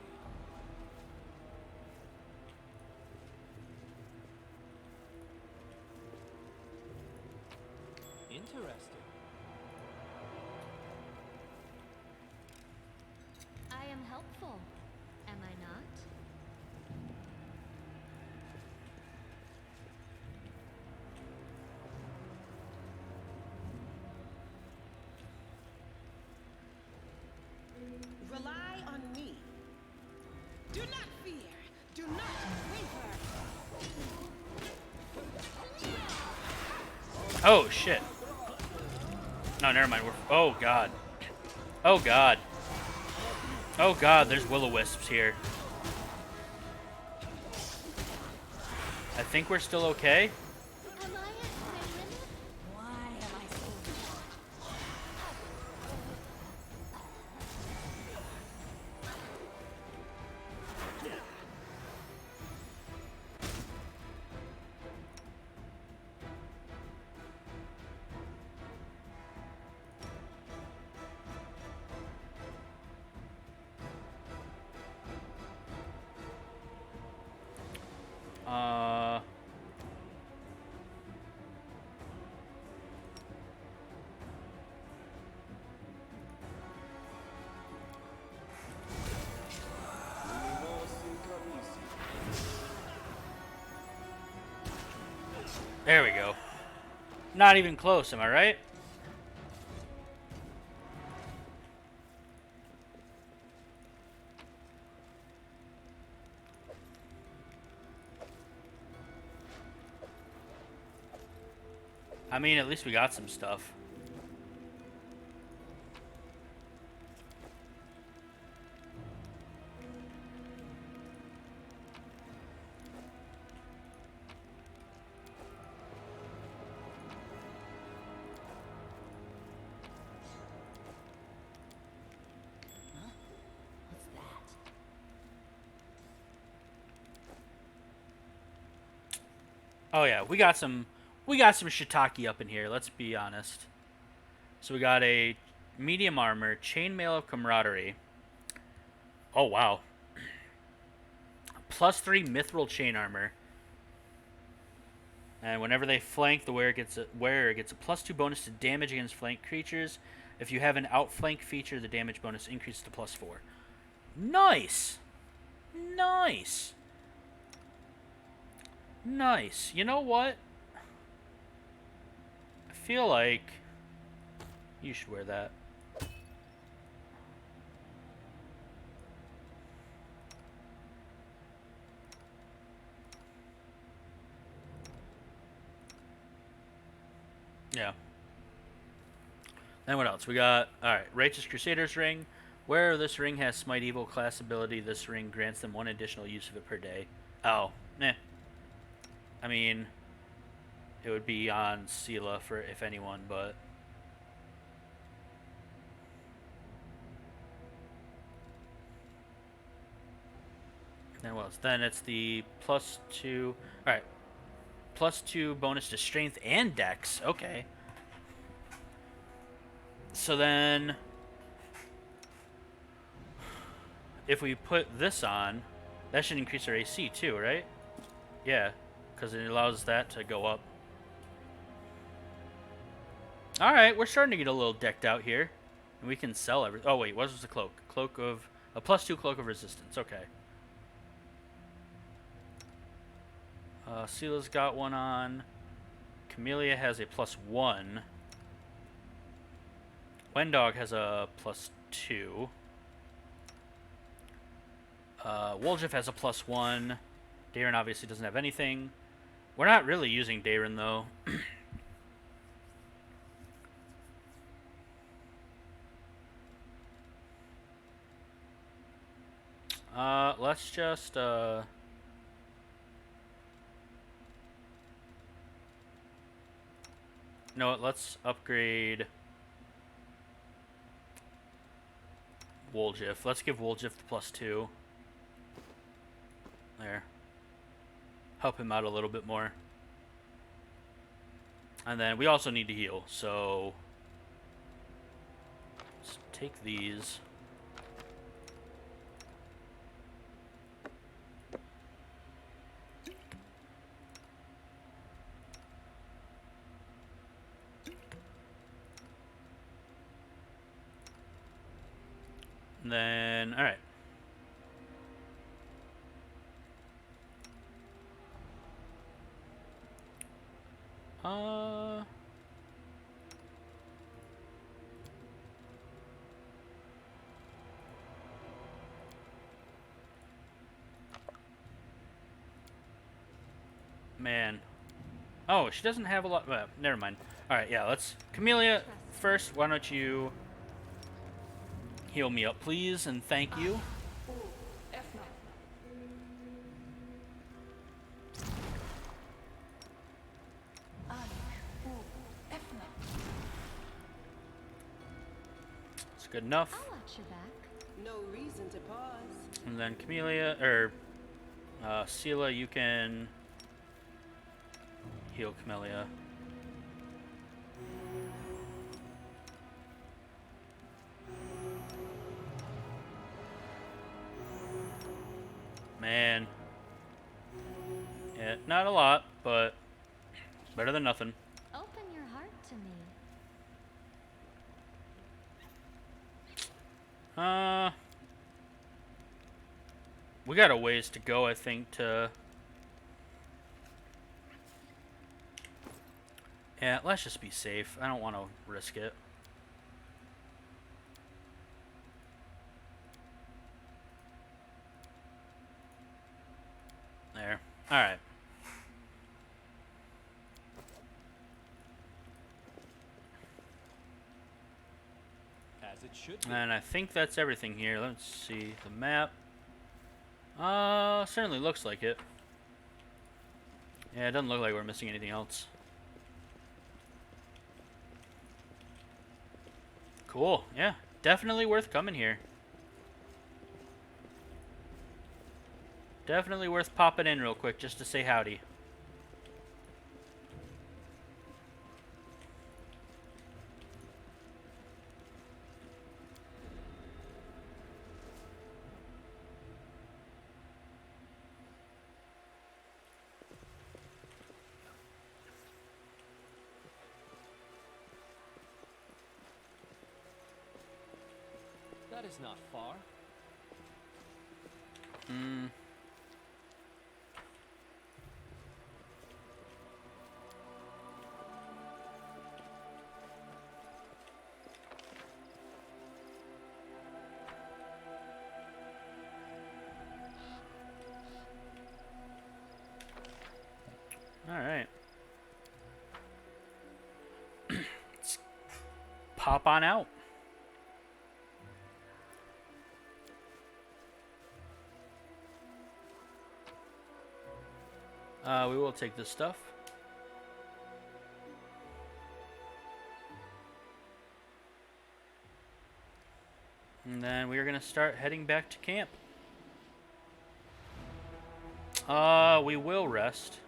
Interesting. I am helpful. Am I not? Rely on me. Do not fear. Do not waver. Oh, shit. No, never mind. Oh, God. Oh, God. Oh, God, there's will-o-wisps here. I think we're still okay. Am I at my limit? Why am I so There we go. Not even close, am I right? I mean, at least we got some stuff. What's that? Oh yeah, we got some shiitake up in here, let's be honest. So we got a medium armor, chainmail of camaraderie. Oh wow. +3 mithril chain armor. And whenever they flank, the wearer gets a +2 bonus to damage against flanked creatures. If you have an outflank feature, the damage bonus increases to +4. Nice! Nice! Nice. You know what? I feel like you should wear that. Yeah. Then what else? We got, alright, Righteous Crusader's Ring. Where this ring has Smite Evil class ability, this ring grants them 1 additional use of it per day. Oh, eh. I mean, it would be on Sela for if anyone, but... Then what else? Then it's the +2... Alright. +2 bonus to Strength and Dex. Okay. So then... If we put this on, that should increase our AC too, right? Yeah, because it allows that to go up. Alright, we're starting to get a little decked out here. And we can sell everything. Oh wait, what was the cloak? Cloak of... A +2 cloak of resistance, okay. Sela's got one on. Camellia has a +1. Wendog has a +2. Woljif has a +1. Darren obviously doesn't have anything. We're not really using Darren though. Let's just you know what, let's upgrade Woljif. Let's give Woljif the +2. There. Help him out a little bit more. And then we also need to heal, so let's take these. And then, alright. Man. Oh, she doesn't have a lot. Never mind. Alright, yeah, let's... Camellia, first, why don't you heal me up, please, and thank you. It's good enough. I'll watch your back. No reason to pause. And then Camellia, or Sela, you can heal Camellia. Man. Yeah, not a lot, but better than nothing. Open your heart to me. We got a ways to go, I think, to Yeah, let's just be safe. I don't want to risk it. There. Alright. As it should be. And I think that's everything here. Let's see the map. Certainly looks like it. Yeah, it doesn't look like we're missing anything else. Cool. Yeah, definitely worth coming here. Definitely worth popping in real quick just to say howdy. That is not far. Hmm. Alright. Let's pop on out. We will take this stuff. And then we are going to start heading back to camp. We will rest.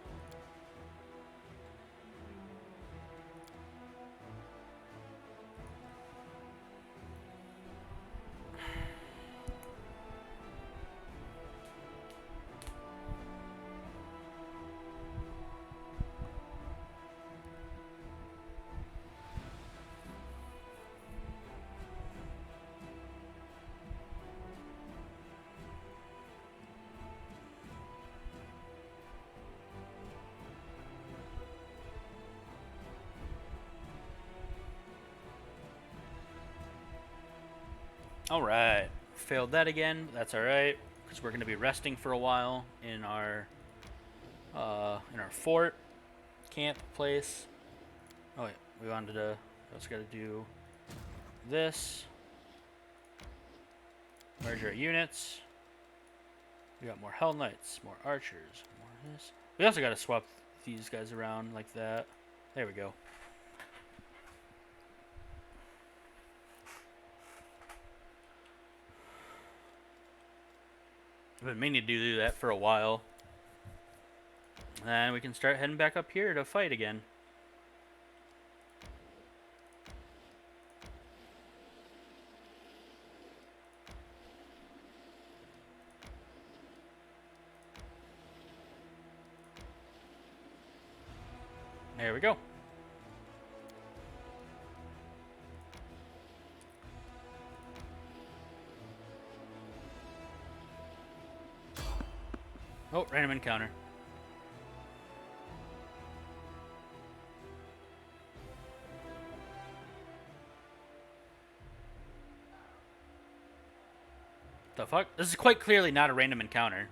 Alright. Failed that again. That's alright. Because we're going to be resting for a while in our fort camp place. Oh wait, we wanted to also got to do this. Merge our units. We got more Hell Knights, more archers, more this. We also got to swap these guys around like that. There we go. I've been meaning to do that for a while. And we can start heading back up here to fight again. There we go. Oh, random encounter. The fuck? This is quite clearly not a random encounter.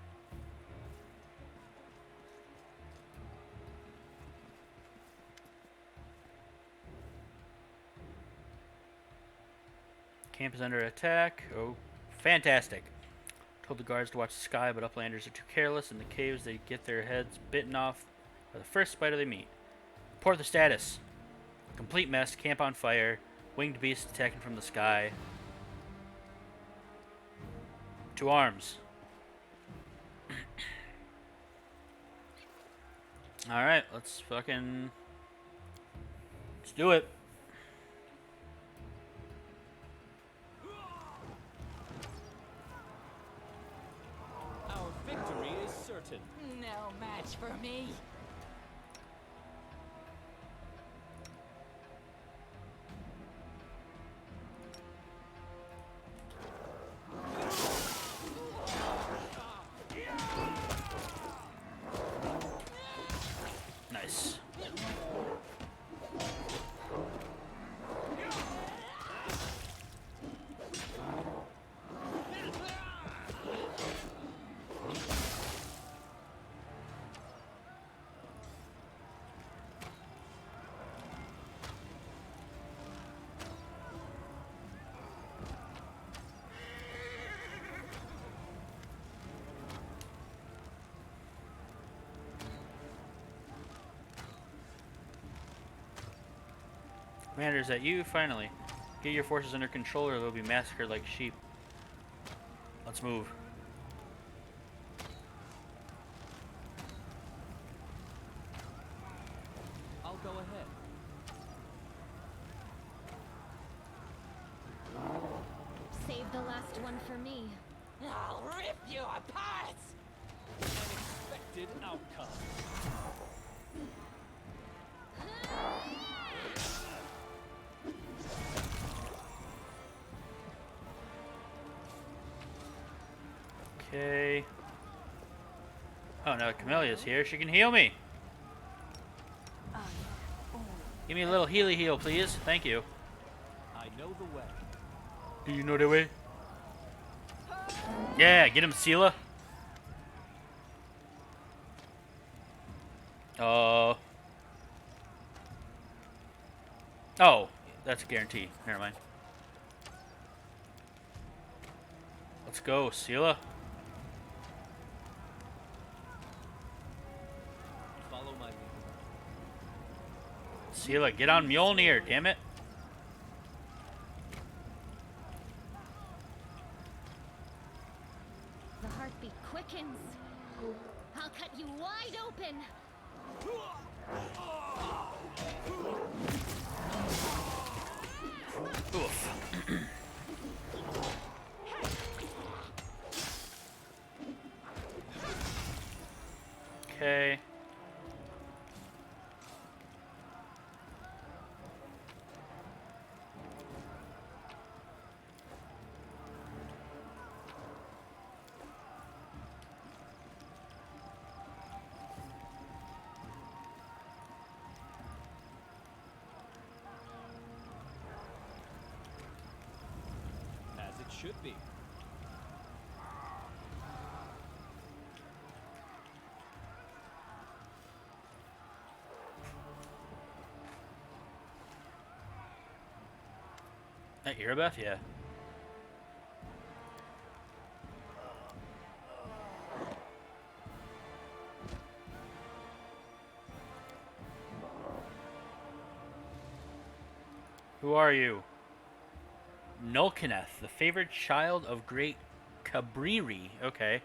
Camp is under attack. Oh, fantastic. Told the guards to watch the sky, but uplanders are too careless. In the caves, they get their heads bitten off by the first spider they meet. Report the status. Complete mess. Camp on fire. Winged beasts attacking from the sky. To arms. Alright, let's do it. Our victory is certain. No match for me. Nice. Commander, is that you? Finally. Get your forces under control or they'll be massacred like sheep. Let's move. I'll go ahead. Save the last one for me. I'll rip you apart! Unexpected outcome. Okay. Oh, now Camelia's here. She can heal me. Give me a little heal, please. Thank you. I know the way. Do you know the way? Yeah, get him, Sela. Oh, that's a guarantee. Never mind. Let's go, Sela. Follow my lead. Sela, get on Mjolnir, damn it. The heartbeat quickens. I'll cut you wide open. Oof. Okay. As it should be. That Irabeth? Yeah. Who are you? Nulkineth, the favored child of great Cabriri. Okay.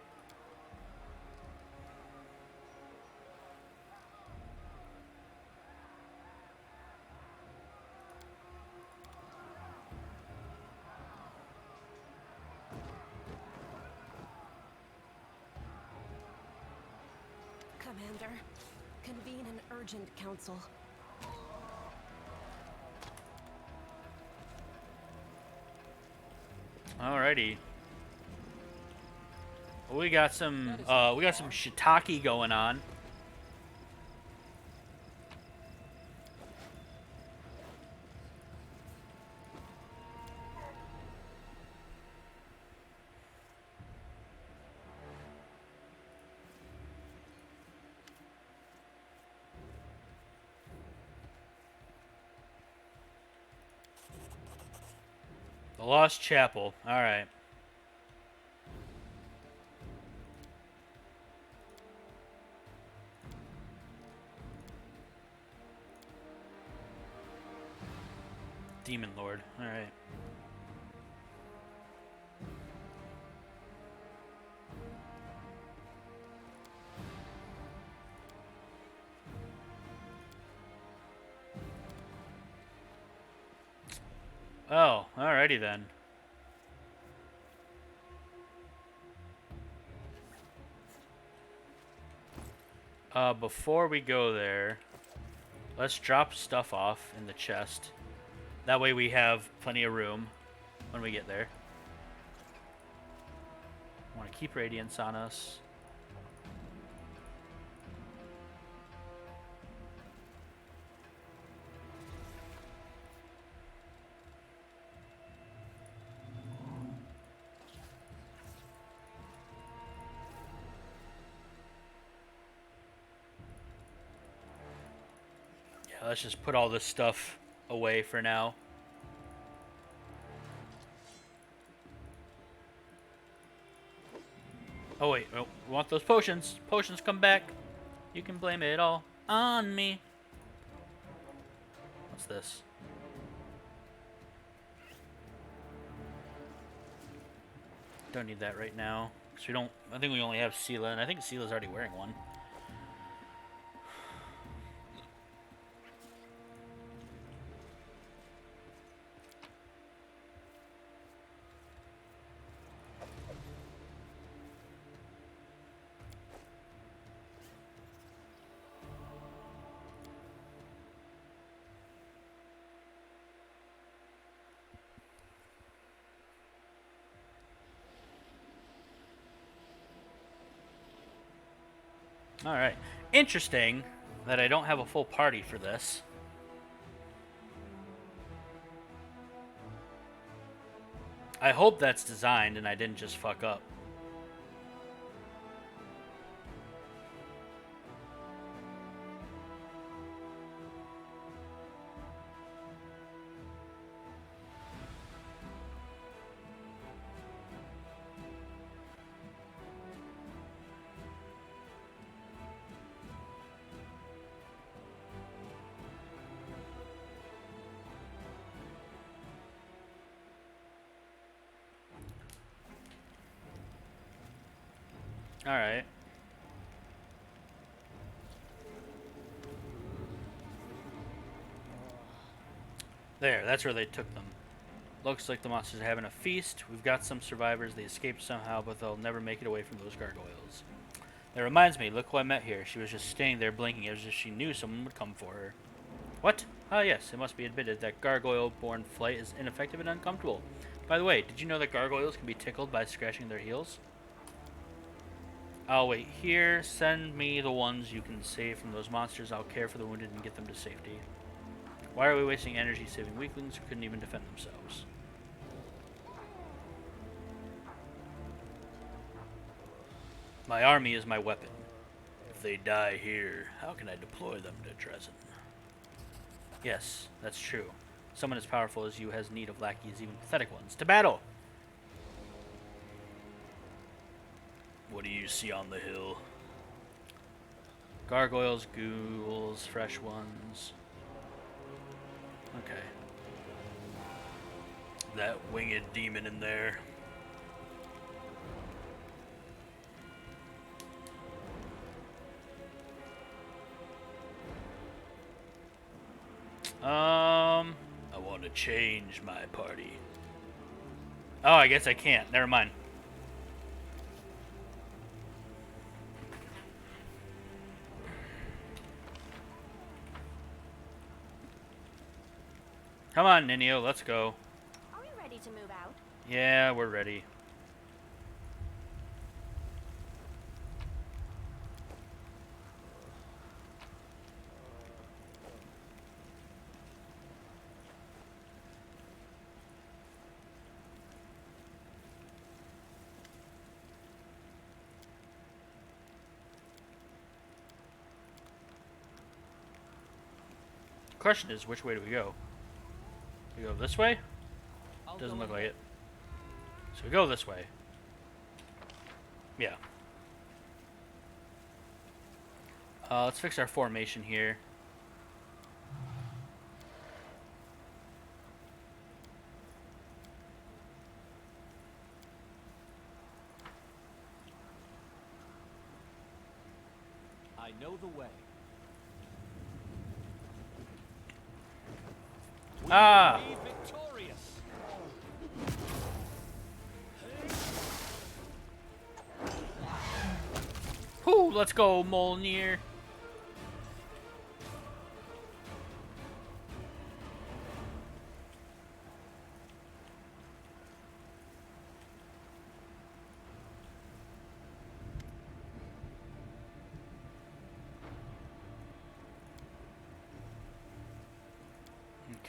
Commander, convene an urgent council. Alrighty. Well, we got some shiitake going on. The Lost Chapel. Alright. Demon Lord. Alright. Oh, alrighty then. Before we go there, let's drop stuff off in the chest. That way we have plenty of room when we get there. Want to keep Radiance on us. Yeah, let's just put all this stuff away for now. Oh wait, oh, we want those potions. Potions come back. You can blame it all on me. What's this? Don't need that right now. Because we don't... I think we only have Sela, and I think Sela's already wearing one. Alright. Interesting that I don't have a full party for this. I hope that's designed and I didn't just fuck up. Alright. There, that's where they took them. Looks like the monsters are having a feast. We've got some survivors. They escaped somehow, but they'll never make it away from those gargoyles. That reminds me, look who I met here. She was just standing there blinking as if she knew someone would come for her. What? Ah, yes, it must be admitted that gargoyle-born flight is ineffective and uncomfortable. By the way, did you know that gargoyles can be tickled by scratching their heels? I'll wait here. Send me the ones you can save from those monsters. I'll care for the wounded and get them to safety. Why are we wasting energy saving weaklings who couldn't even defend themselves? My army is my weapon. If they die here, how can I deploy them to Dresden? Yes, that's true. Someone as powerful as you has need of lackeys, even pathetic ones. To battle! What do you see on the hill? Gargoyles, ghouls, fresh ones. Okay. That winged demon in there. I want to change my party. Oh, I guess I can't. Never mind. Come on, Ninio, let's go. Are we ready to move out? Yeah, we're ready. Question is, which way do we go? We go this way? Doesn't look like it. So we go this way. Yeah. Let's fix our formation here. I know the way. Ah! Be victorious. Whoo, let's go, Molnir.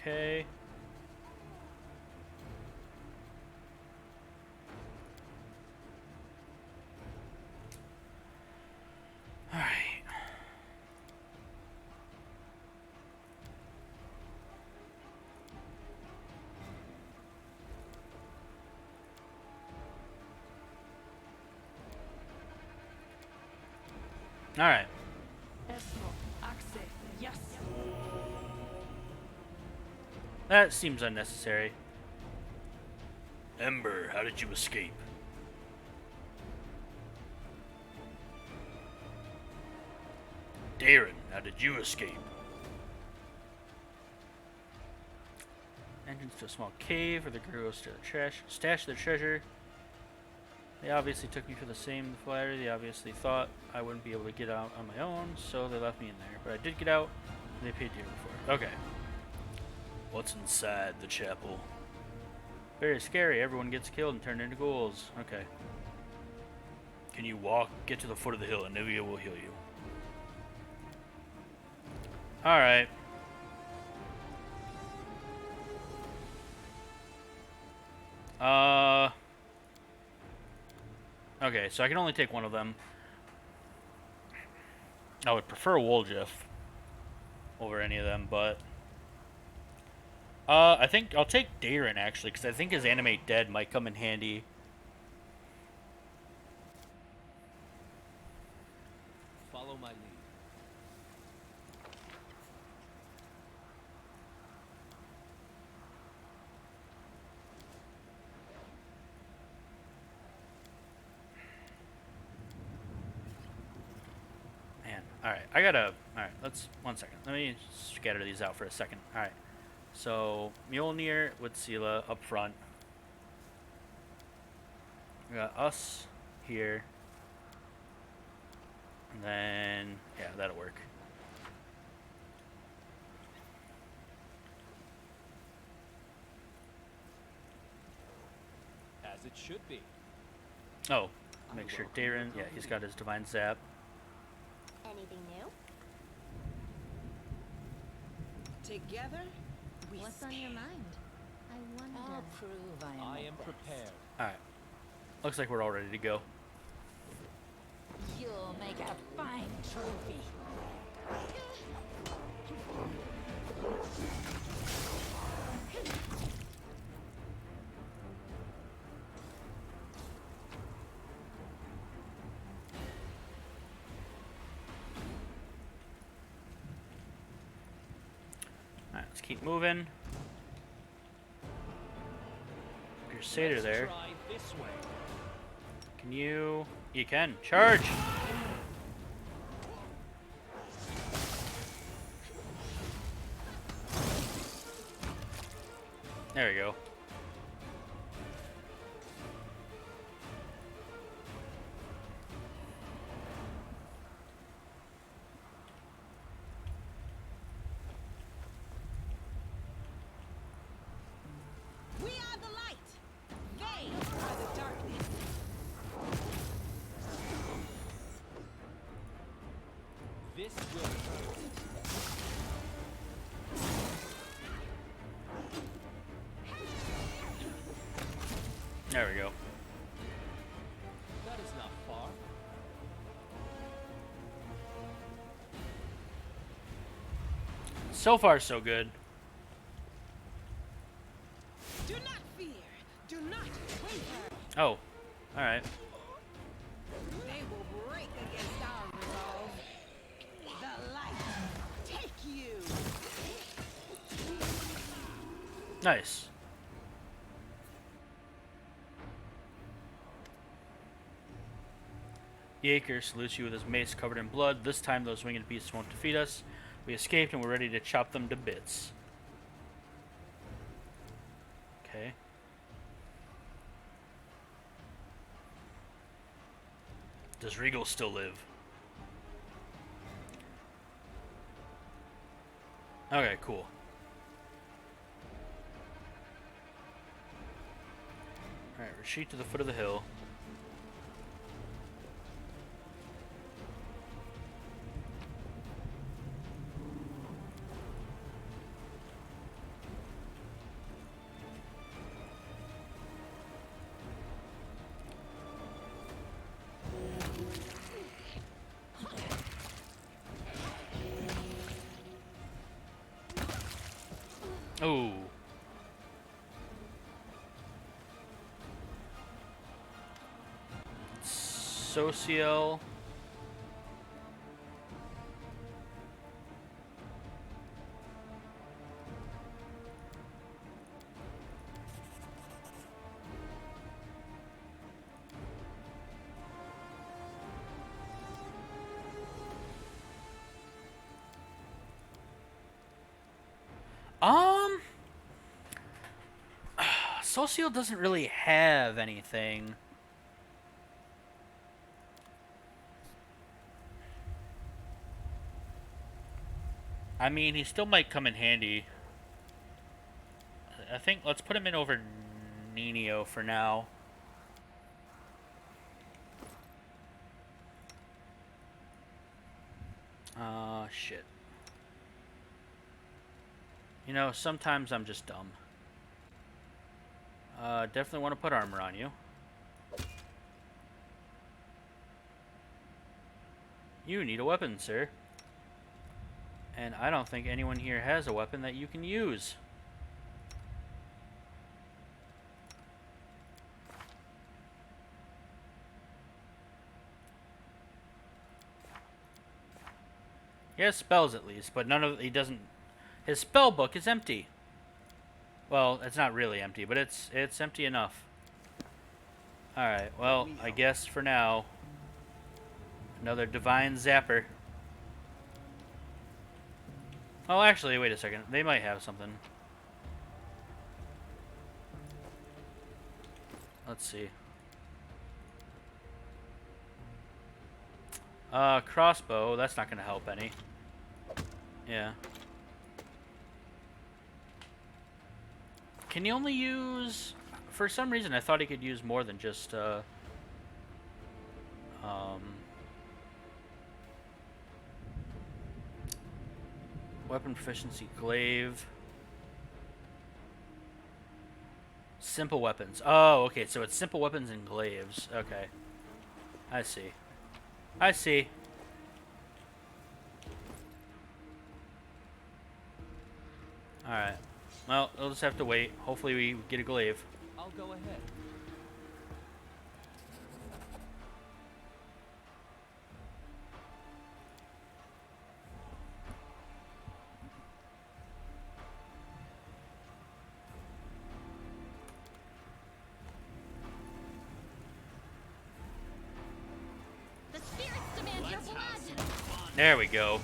Okay. All right. All right. That seems unnecessary. Ember, how did you escape? Darren, how did you escape? Entrance to a small cave where the girls stash their treasure. They obviously took me for the same flyer. They obviously thought I wouldn't be able to get out on my own, so they left me in there. But I did get out, and they paid dearly for it. Okay. What's inside the chapel? Very scary. Everyone gets killed and turned into ghouls. Okay. Can you walk? Get to the foot of the hill, and Nivea will heal you. Alright. Okay, so I can only take one of them. I would prefer Woljeff over any of them, but... I think I'll take Darren, actually, because I think his Animate Dead might come in handy. Follow my lead. Man, alright, I gotta... Alright, let's... One second. Let me scatter these out for a second. Alright. So, Mjolnir with Sela up front. We got us here. And then... Yeah, that'll work. As it should be. Oh, make sure Darren... Yeah, he's got his Divine Zap. Anything new? Together, we What's on your mind? I wonder. I'll prove I I am the best. prepared. Alright. Looks like we're all ready to go. You'll make a fine trophy. Alright, let's keep moving. Crusader Let's there. try this way. Can you... You can. Charge! There we go. We are the light. They are the darkness. This will hurt. There we go. That is not far. So far, so good. Do not fear. Do not waver. Oh, alright. They will break against our resolve. The light take you. Nice. Yaker salutes you with his mace covered in blood. This time those winged beasts won't defeat us. We escaped and we're ready to chop them to bits. Okay. Does Regal still live? Okay, cool. Alright, retreat to the foot of the hill. Oh. Social. Socio doesn't really have anything. I mean, he still might come in handy. I think let's put him in over Nino for now. Shit. You know, sometimes I'm just dumb. Definitely want to put armor on you. You need a weapon, sir. And I don't think anyone here has a weapon that you can use. He has spells at least, but he doesn't. His spell book is empty. Well, it's not really empty, but it's empty enough. All right. Well, I guess for now, another divine zapper. Oh, actually, wait a second. They might have something. Let's see. Crossbow. That's not going to help any. Yeah. Can he only use... For some reason, I thought he could use more than just, weapon proficiency, glaive. Simple weapons. Oh, okay, so it's simple weapons and glaives. Okay. I see. I see. Alright. Well, we'll just have to wait. Hopefully we get a glaive. I'll go ahead. The spirits demand your blood. There we go.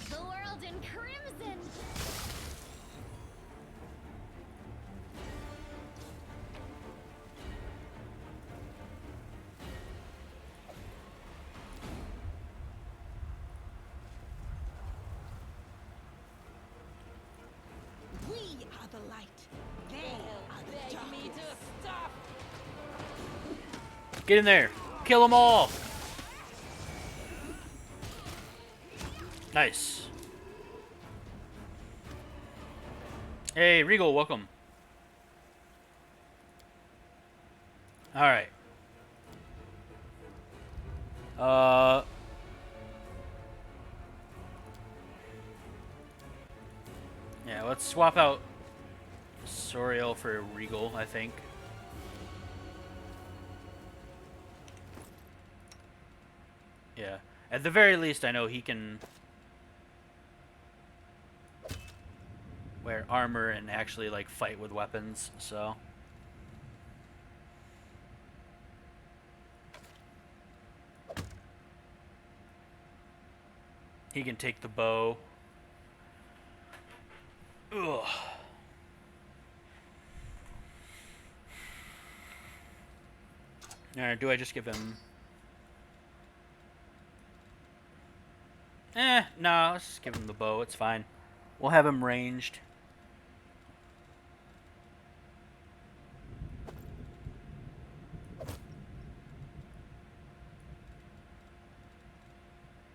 The world in crimson. We are the light. They are the darkness. Me to stop. Get in there. Kill them all. Nice. Hey, Regal, welcome. Alright. Yeah, let's swap out Soriel for Regal, I think. Yeah. At the very least, I know he can wear armor and actually, like, fight with weapons, so... He can take the bow. Ugh. Alright, do I just give him... no, let's just give him the bow, it's fine. We'll have him ranged.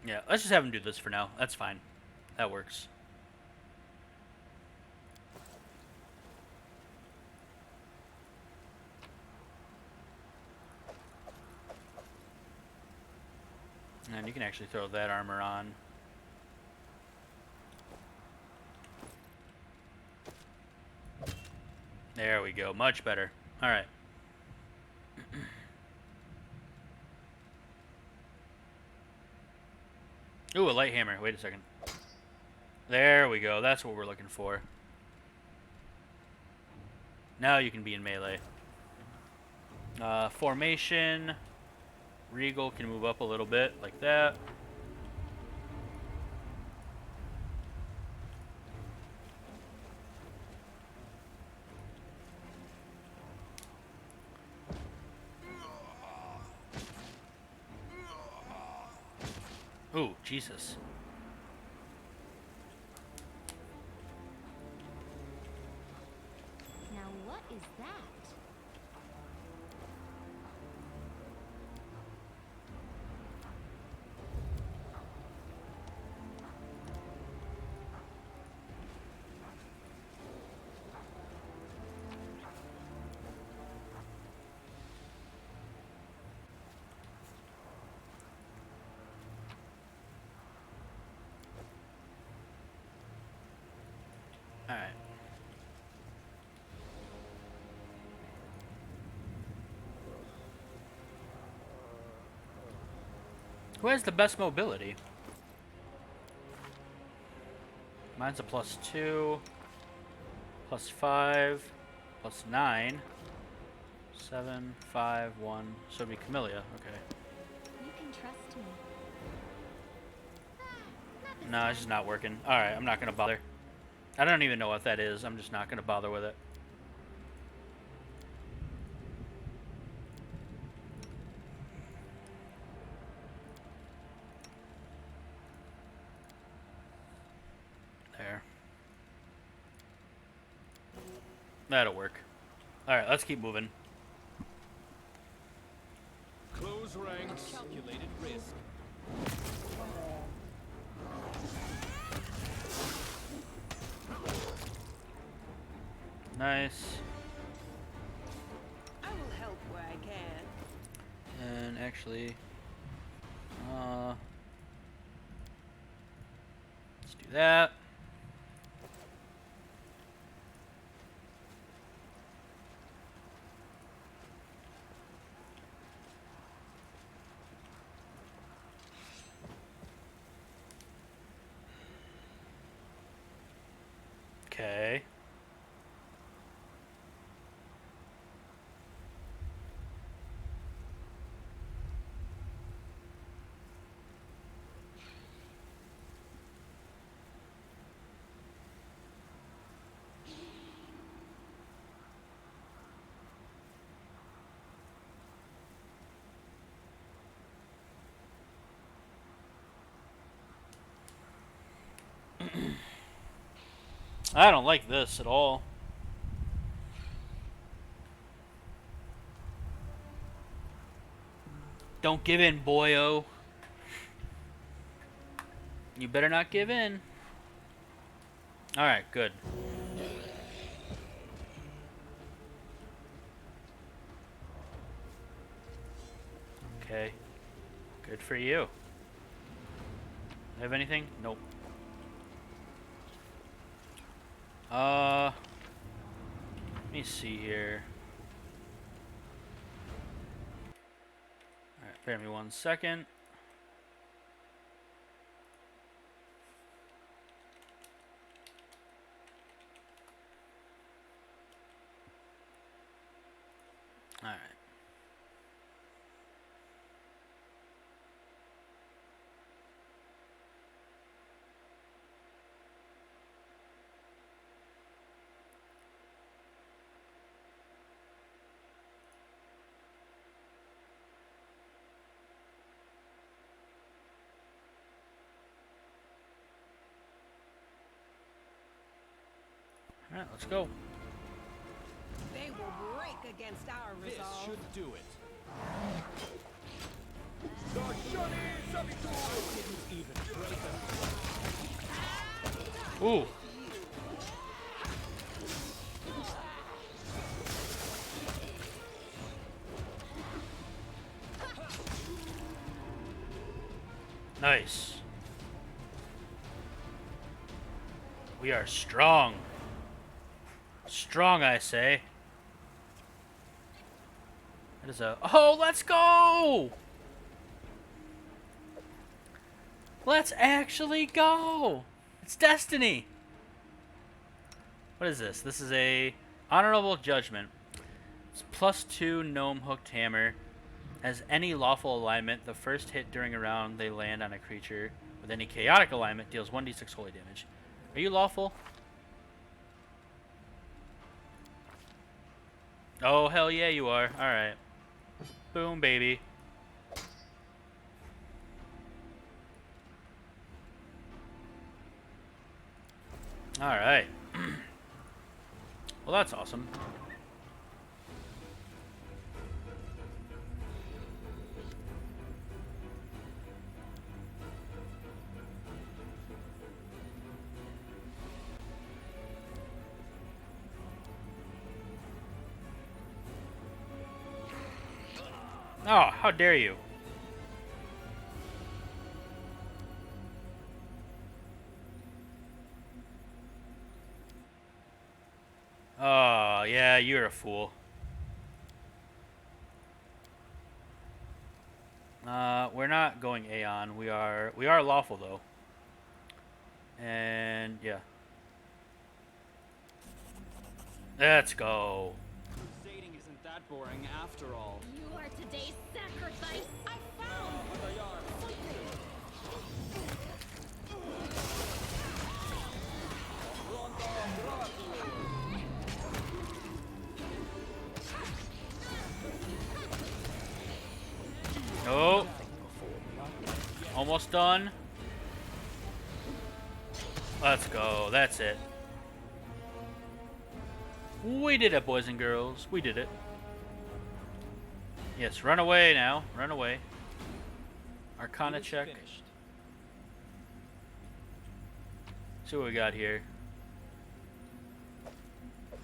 Yeah, let's just have him do this for now. That's fine. That works. And you can actually throw that armor on. There we go. Much better. Alright. Ooh, a light hammer. Wait a second. There we go. That's what we're looking for. Now you can be in melee. Formation. Regal can move up a little bit, like that. Ooh, Jesus. Now what is that? Alright. Who has the best mobility? Mine's a +2, +5, +9, 7, 5, 1. So it'd be Camellia. Okay. You can trust me. Not this No, it's just not working. Alright, I'm not gonna bother. I don't even know what that is. I'm just not gonna bother with it. There. That'll work. Alright, let's keep moving. Close ranks. Calculated risk. Nice. I will help where I can. And actually, let's do that. Okay. I don't like this at all. Don't give in, boyo. You better not give in. Alright, good. Okay. Good for you. Have anything? Nope. Let me see here. Alright, bear me 1 second. Alright. Alright, let's go. They will break against our This resolve. should do it. Didn't even break them. Ooh. Nice. We are strong. Strong, I say. That is a... Oh, let's go! Let's actually go! It's destiny! What is this? This is a honorable judgment. It's +2 gnome hooked hammer. As any lawful alignment, the first hit during a round they land on a creature with any chaotic alignment deals 1d6 holy damage. Are you lawful? Oh, hell yeah, you are. Alright. Boom, baby. All right. Well, that's awesome. Oh, how dare you! Oh, yeah, you're a fool. We're not going Aeon. We are lawful though. And yeah. Let's go. Crusading isn't that boring after all. You are today's sacrifice. I found. Oh. Almost done. Let's go. That's it. We did it, boys and girls. We did it. Yes, run away now. Run away. Arcana check. Finished. See what we got here.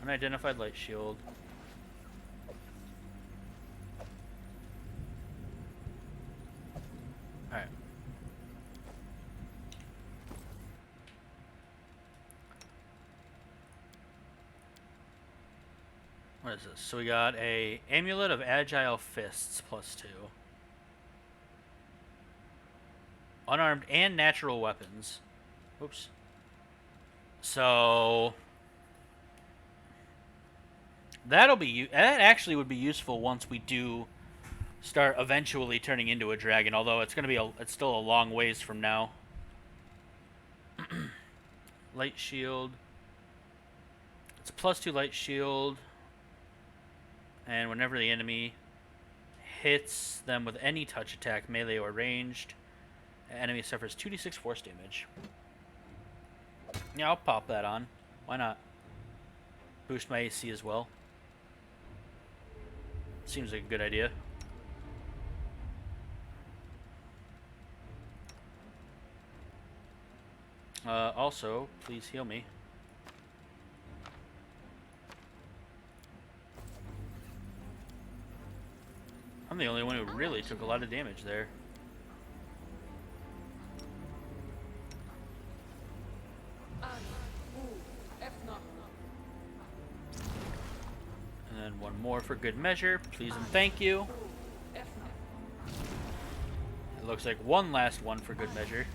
Unidentified light shield. Alright. What is this? So we got a Amulet of Agile Fists +2. Unarmed and natural weapons. Oops. So that actually would be useful once we do start eventually turning into a dragon, although it's it's still a long ways from now. Light shield. It's a +2 light shield. And whenever the enemy hits them with any touch attack, melee or ranged, the enemy suffers 2d6 force damage. Yeah, I'll pop that on. Why not? Boost my AC as well. Seems like a good idea. Also, please heal me. I'm the only one who really took a lot of damage there. And then one more for good measure. Please and thank you. It looks like one last one for good measure.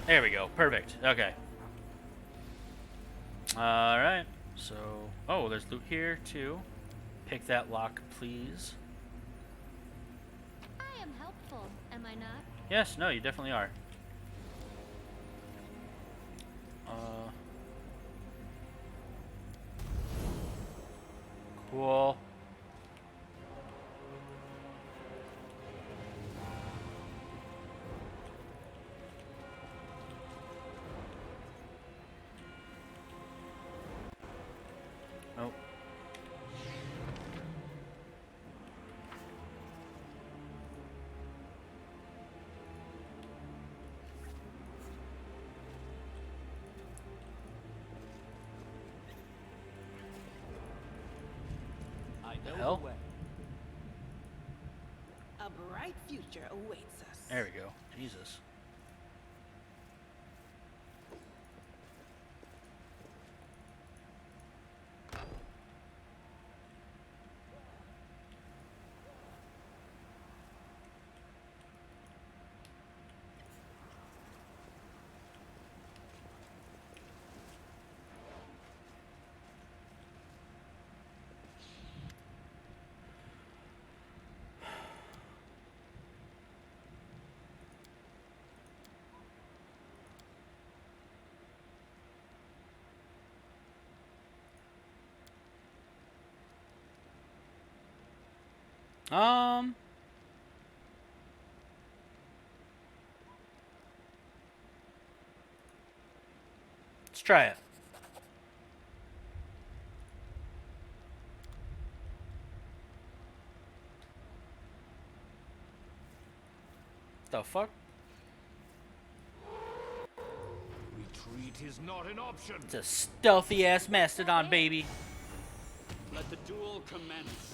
There we go. Perfect. Okay. Alright. So... oh, there's loot here, too. Pick that lock, please. I am helpful, am I not? Yes, no, you definitely are. Cool. Oh. I The know hell? the way. A bright future awaits us. There we go. Jesus. Um... Let's try it. The fuck? Retreat is not an option. It's a stealthy ass mastodon, baby. Let the duel commence.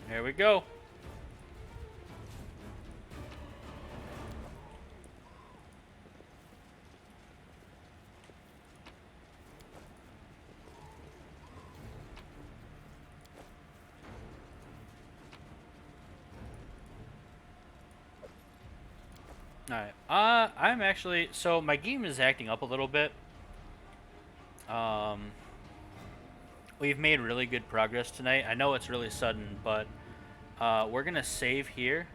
There we go. Alright, I'm actually, so my game is acting up a little bit. We've made really good progress tonight. I know it's really sudden, but we're gonna save here.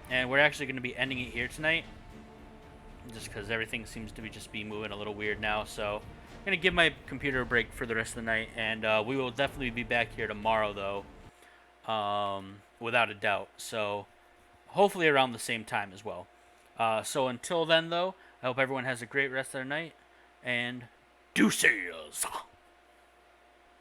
And we're actually gonna be ending it here tonight. Just because everything seems to be moving a little weird now, so I'm gonna give my computer a break for the rest of the night, and we will definitely be back here tomorrow, though, without a doubt. So hopefully around the same time as well. So until then, though, I hope everyone has a great rest of their night, and deuces!